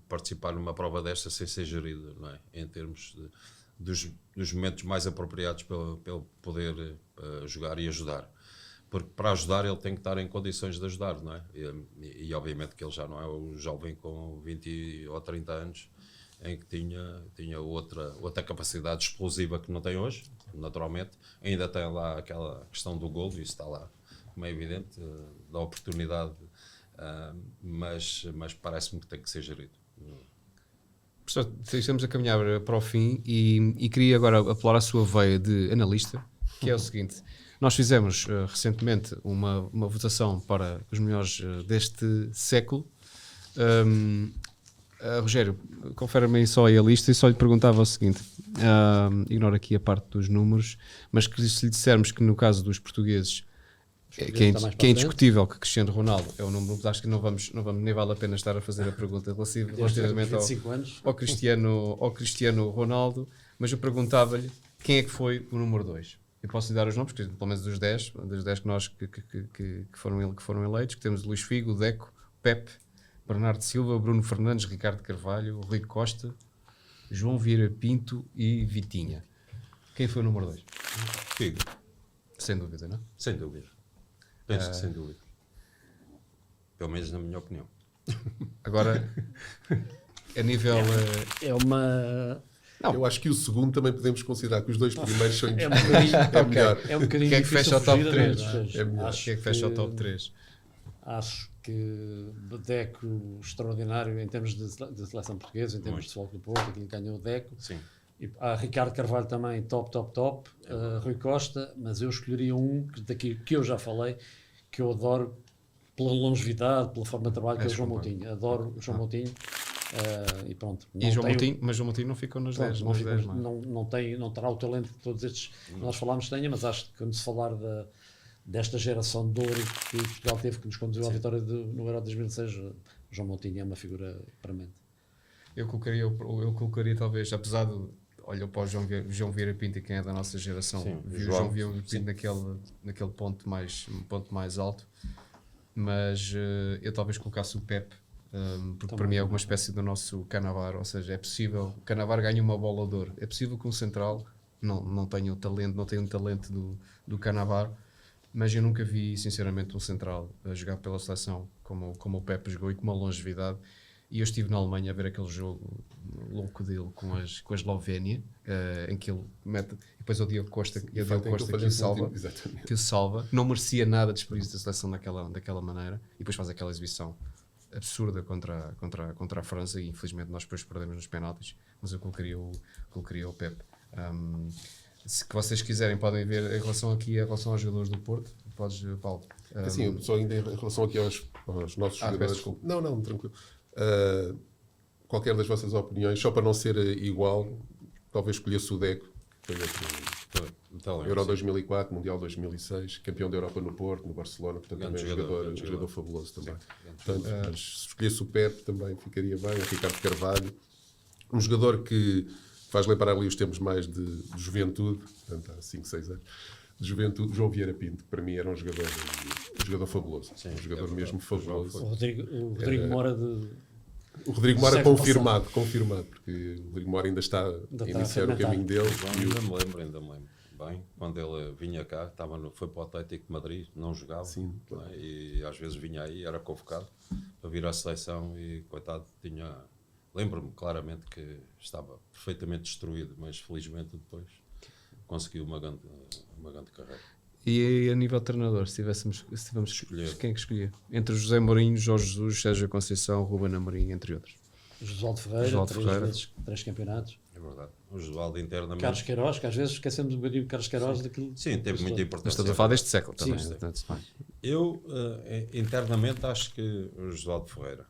[SPEAKER 4] participar numa prova desta sem ser gerido, não é? Em termos dos momentos mais apropriados para ele poder jogar e ajudar. Porque para ajudar ele tem que estar em condições de ajudar, não é? E obviamente que ele já não é o jovem com 20 ou 30 anos em que tinha outra capacidade explosiva que não tem hoje, naturalmente. Ainda tem lá aquela questão do golo, isso está lá, como é evidente, da oportunidade, mas parece-me que tem que ser gerido.
[SPEAKER 1] Professor, estamos a caminhar para o fim e queria agora apelar à sua veia de analista, que é o seguinte: nós fizemos recentemente uma votação para os melhores deste século. Rogério, confere-me aí só aí a lista e só lhe perguntava o seguinte: ignoro aqui a parte dos números, mas que se lhe dissermos que no caso dos portugueses, que é indiscutível que Cristiano Ronaldo é o número, acho que não vamos, nem vale a pena estar a fazer a pergunta relativamente ao Cristiano Ronaldo, mas eu perguntava-lhe quem é que foi o número 2. Eu posso lhe dar os nomes, porque pelo menos dos 10 que nós que foram eleitos, que temos Luís Figo, Deco, Pepe, Bernardo Silva, Bruno Fernandes, Ricardo Carvalho, Rui Costa, João Vieira Pinto e Vitinha. Quem foi o número 2?
[SPEAKER 4] Figo.
[SPEAKER 1] Sem dúvida, não é?
[SPEAKER 4] Sem dúvida. Penso que sem dúvida. Pelo menos na minha opinião.
[SPEAKER 1] Agora, a nível...
[SPEAKER 3] É uma...
[SPEAKER 2] Não. Eu acho que o segundo também podemos considerar que os 2 primeiros são
[SPEAKER 3] é melhor. É um bocadinho
[SPEAKER 1] Quem é que fecha o top 3?
[SPEAKER 2] É melhor.
[SPEAKER 1] Quem é que fecha o top 3?
[SPEAKER 3] Acho que Deco extraordinário em termos de seleção portuguesa, em termos de futebol do Porto, aquilo que ganhou o Deco.
[SPEAKER 4] Sim.
[SPEAKER 3] E Ricardo Carvalho também top. Rui Costa, mas eu escolheria um que eu já falei, que eu adoro pela longevidade, pela forma de trabalho, que é o João Moutinho. Adoro o João Moutinho. E pronto.
[SPEAKER 1] Mas João Moutinho não ficou nos 10.
[SPEAKER 3] Não terá o talento que todos estes que nós falámos tenha, mas acho que quando se falar desta geração de ouro que Portugal teve, que nos conduziu à vitória no Euro 2006, João Moutinho é uma figura premente.
[SPEAKER 1] Eu colocaria talvez, apesar de olha para o João Vieira Pinto, quem é da nossa geração, viu o João Vieira Pinto naquele ponto mais alto, mas eu talvez colocasse o Pepe, porque para mim é uma espécie do nosso Cannavaro, ou seja, é possível, o Cannavaro ganha uma bola de ouro, é possível que um central não tenha o talento do Cannavaro, mas eu nunca vi sinceramente um central a jogar pela seleção como o Pepe jogou e com uma longevidade. E eu estive na Alemanha a ver aquele jogo louco dele com a Eslovénia, em que ele mete, e depois o Diogo Costa, que o salva, não merecia nada de experiência da seleção daquela maneira, e depois faz aquela exibição absurda contra a França, e infelizmente nós depois perdemos nos penaltis, mas eu colocaria o Pepe. Se vocês quiserem podem ver em relação aos jogadores do Porto. Podes, Paulo.
[SPEAKER 2] Assim, só ainda em relação aqui aos nossos jogadores. Não, tranquilo. Qualquer das vossas opiniões, só para não ser igual, talvez escolhesse o Deco, que foi Euro 2004, Mundial 2006, campeão da Europa no Porto, no Barcelona, portanto também um jogador fabuloso também. Portanto, se escolhesse o Pepe também ficaria bem, o Ricardo Carvalho, um jogador que faz lembrar ali os tempos mais de juventude, portanto há 5, 6 anos, de juventude, João Vieira Pinto, que para mim era um jogador fabuloso, um jogador mesmo fabuloso.
[SPEAKER 3] O Rodrigo Mora
[SPEAKER 2] O Rodrigo Mora confirmado, porque o Rodrigo Mora ainda está a iniciar o caminho dele.
[SPEAKER 4] Ainda me lembro. Bem, quando ele vinha cá, foi para o Atlético de Madrid, não jogava.
[SPEAKER 2] Sim,
[SPEAKER 4] claro. E às vezes vinha aí, era convocado para vir à seleção e, coitado, lembro-me claramente que estava perfeitamente destruído, mas felizmente depois conseguiu uma grande carreira.
[SPEAKER 1] E a nível de treinador, se tivéssemos escolher, quem é que escolhia? Entre José Mourinho, Jorge Jesus, Sérgio Conceição, Ruben Amorim, entre outros.
[SPEAKER 3] Josualdo Ferreira, 3 campeonatos.
[SPEAKER 4] É verdade. O Josualdo internamente.
[SPEAKER 3] Carlos Queiroz, que às vezes esquecemos um bocadinho de Carlos Queiroz daquilo.
[SPEAKER 4] Sim, teve muita importância.
[SPEAKER 1] Mas estamos a falar deste século também.
[SPEAKER 4] Eu, internamente, acho que o Josualdo Ferreira.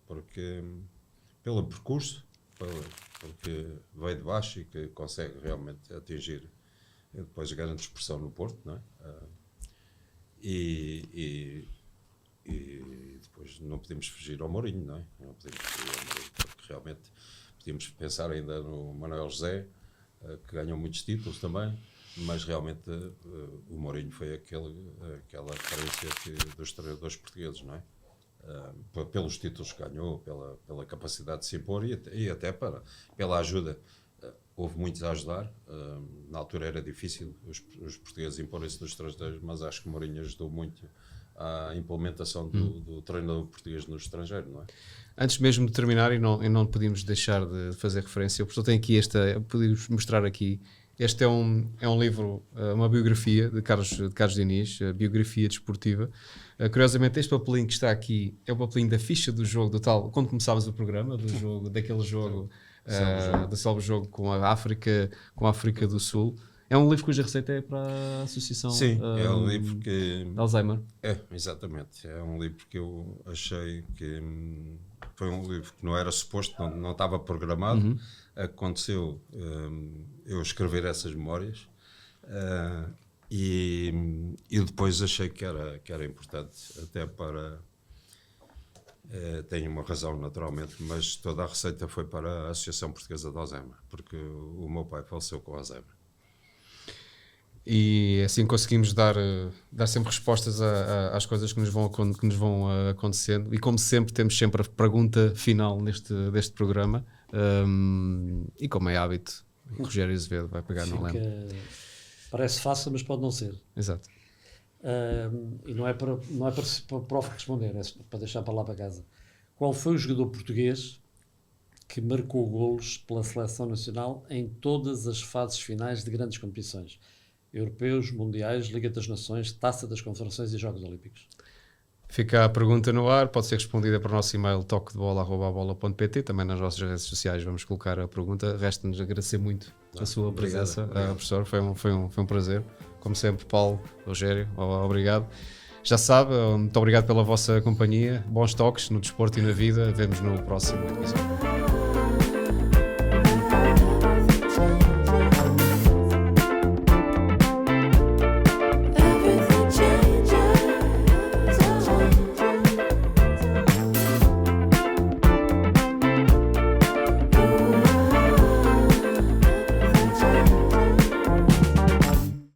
[SPEAKER 4] Porque, pelo percurso, porque veio de baixo e que consegue realmente atingir depois grande expressão no Porto, não é? E depois não podemos fugir ao Mourinho, não é? Não podemos fugir ao Mourinho, porque realmente podíamos pensar ainda no Manuel José, que ganhou muitos títulos também, mas realmente o Mourinho foi aquela referência dos treinadores portugueses, não é? Pelos títulos que ganhou, pela capacidade de se impor e até pela ajuda. Houve muitos a ajudar. Na altura era difícil os portugueses imporem-se nos estrangeiros, mas acho que o Mourinho ajudou muito à implementação do treinador português no estrangeiro, não é?
[SPEAKER 1] Antes mesmo de terminar, e não podíamos deixar de fazer referência, eu tenho aqui podemos mostrar aqui, este é um livro, uma biografia de Carlos Diniz, biografia desportiva. Curiosamente, este papelinho que está aqui é o papelinho da ficha do jogo, do tal, quando começávamos o programa, daquele jogo, do salvo jogo com a África do Sul. É um livro cuja receita é para a Associação
[SPEAKER 4] Sim, é um livro que...
[SPEAKER 1] de Alzheimer.
[SPEAKER 4] Exatamente. É um livro que eu achei que foi um livro que não era suposto, não estava programado. Aconteceu eu escrever essas memórias e depois achei que era importante, até para... tenho uma razão, naturalmente, mas toda a receita foi para a Associação Portuguesa de Alzheimer, porque o meu pai faleceu com Alzheimer.
[SPEAKER 1] E assim conseguimos dar sempre respostas às coisas que nos vão acontecendo. E como sempre, temos sempre a pergunta final deste programa. E como é hábito, o Rogério Azevedo vai pegar no leme.
[SPEAKER 3] Parece fácil, mas pode não ser.
[SPEAKER 1] Exato.
[SPEAKER 3] E não é para o prof responder, é para deixar para lá para casa. Qual foi o jogador português que marcou golos pela seleção nacional em todas as fases finais de grandes competições? Europeus, Mundiais, Liga das Nações, Taça das Confederações e Jogos Olímpicos.
[SPEAKER 1] Fica a pergunta no ar, pode ser respondida para o nosso e-mail toquedebola@bola.pt. Também nas nossas redes sociais vamos colocar a pergunta. Resta-nos agradecer muito a sua presença, professor. Foi um prazer. Como sempre, Paulo, Rogério, obrigado. Já sabe, muito obrigado pela vossa companhia. Bons toques no desporto e na vida. Vemo-nos no próximo episódio.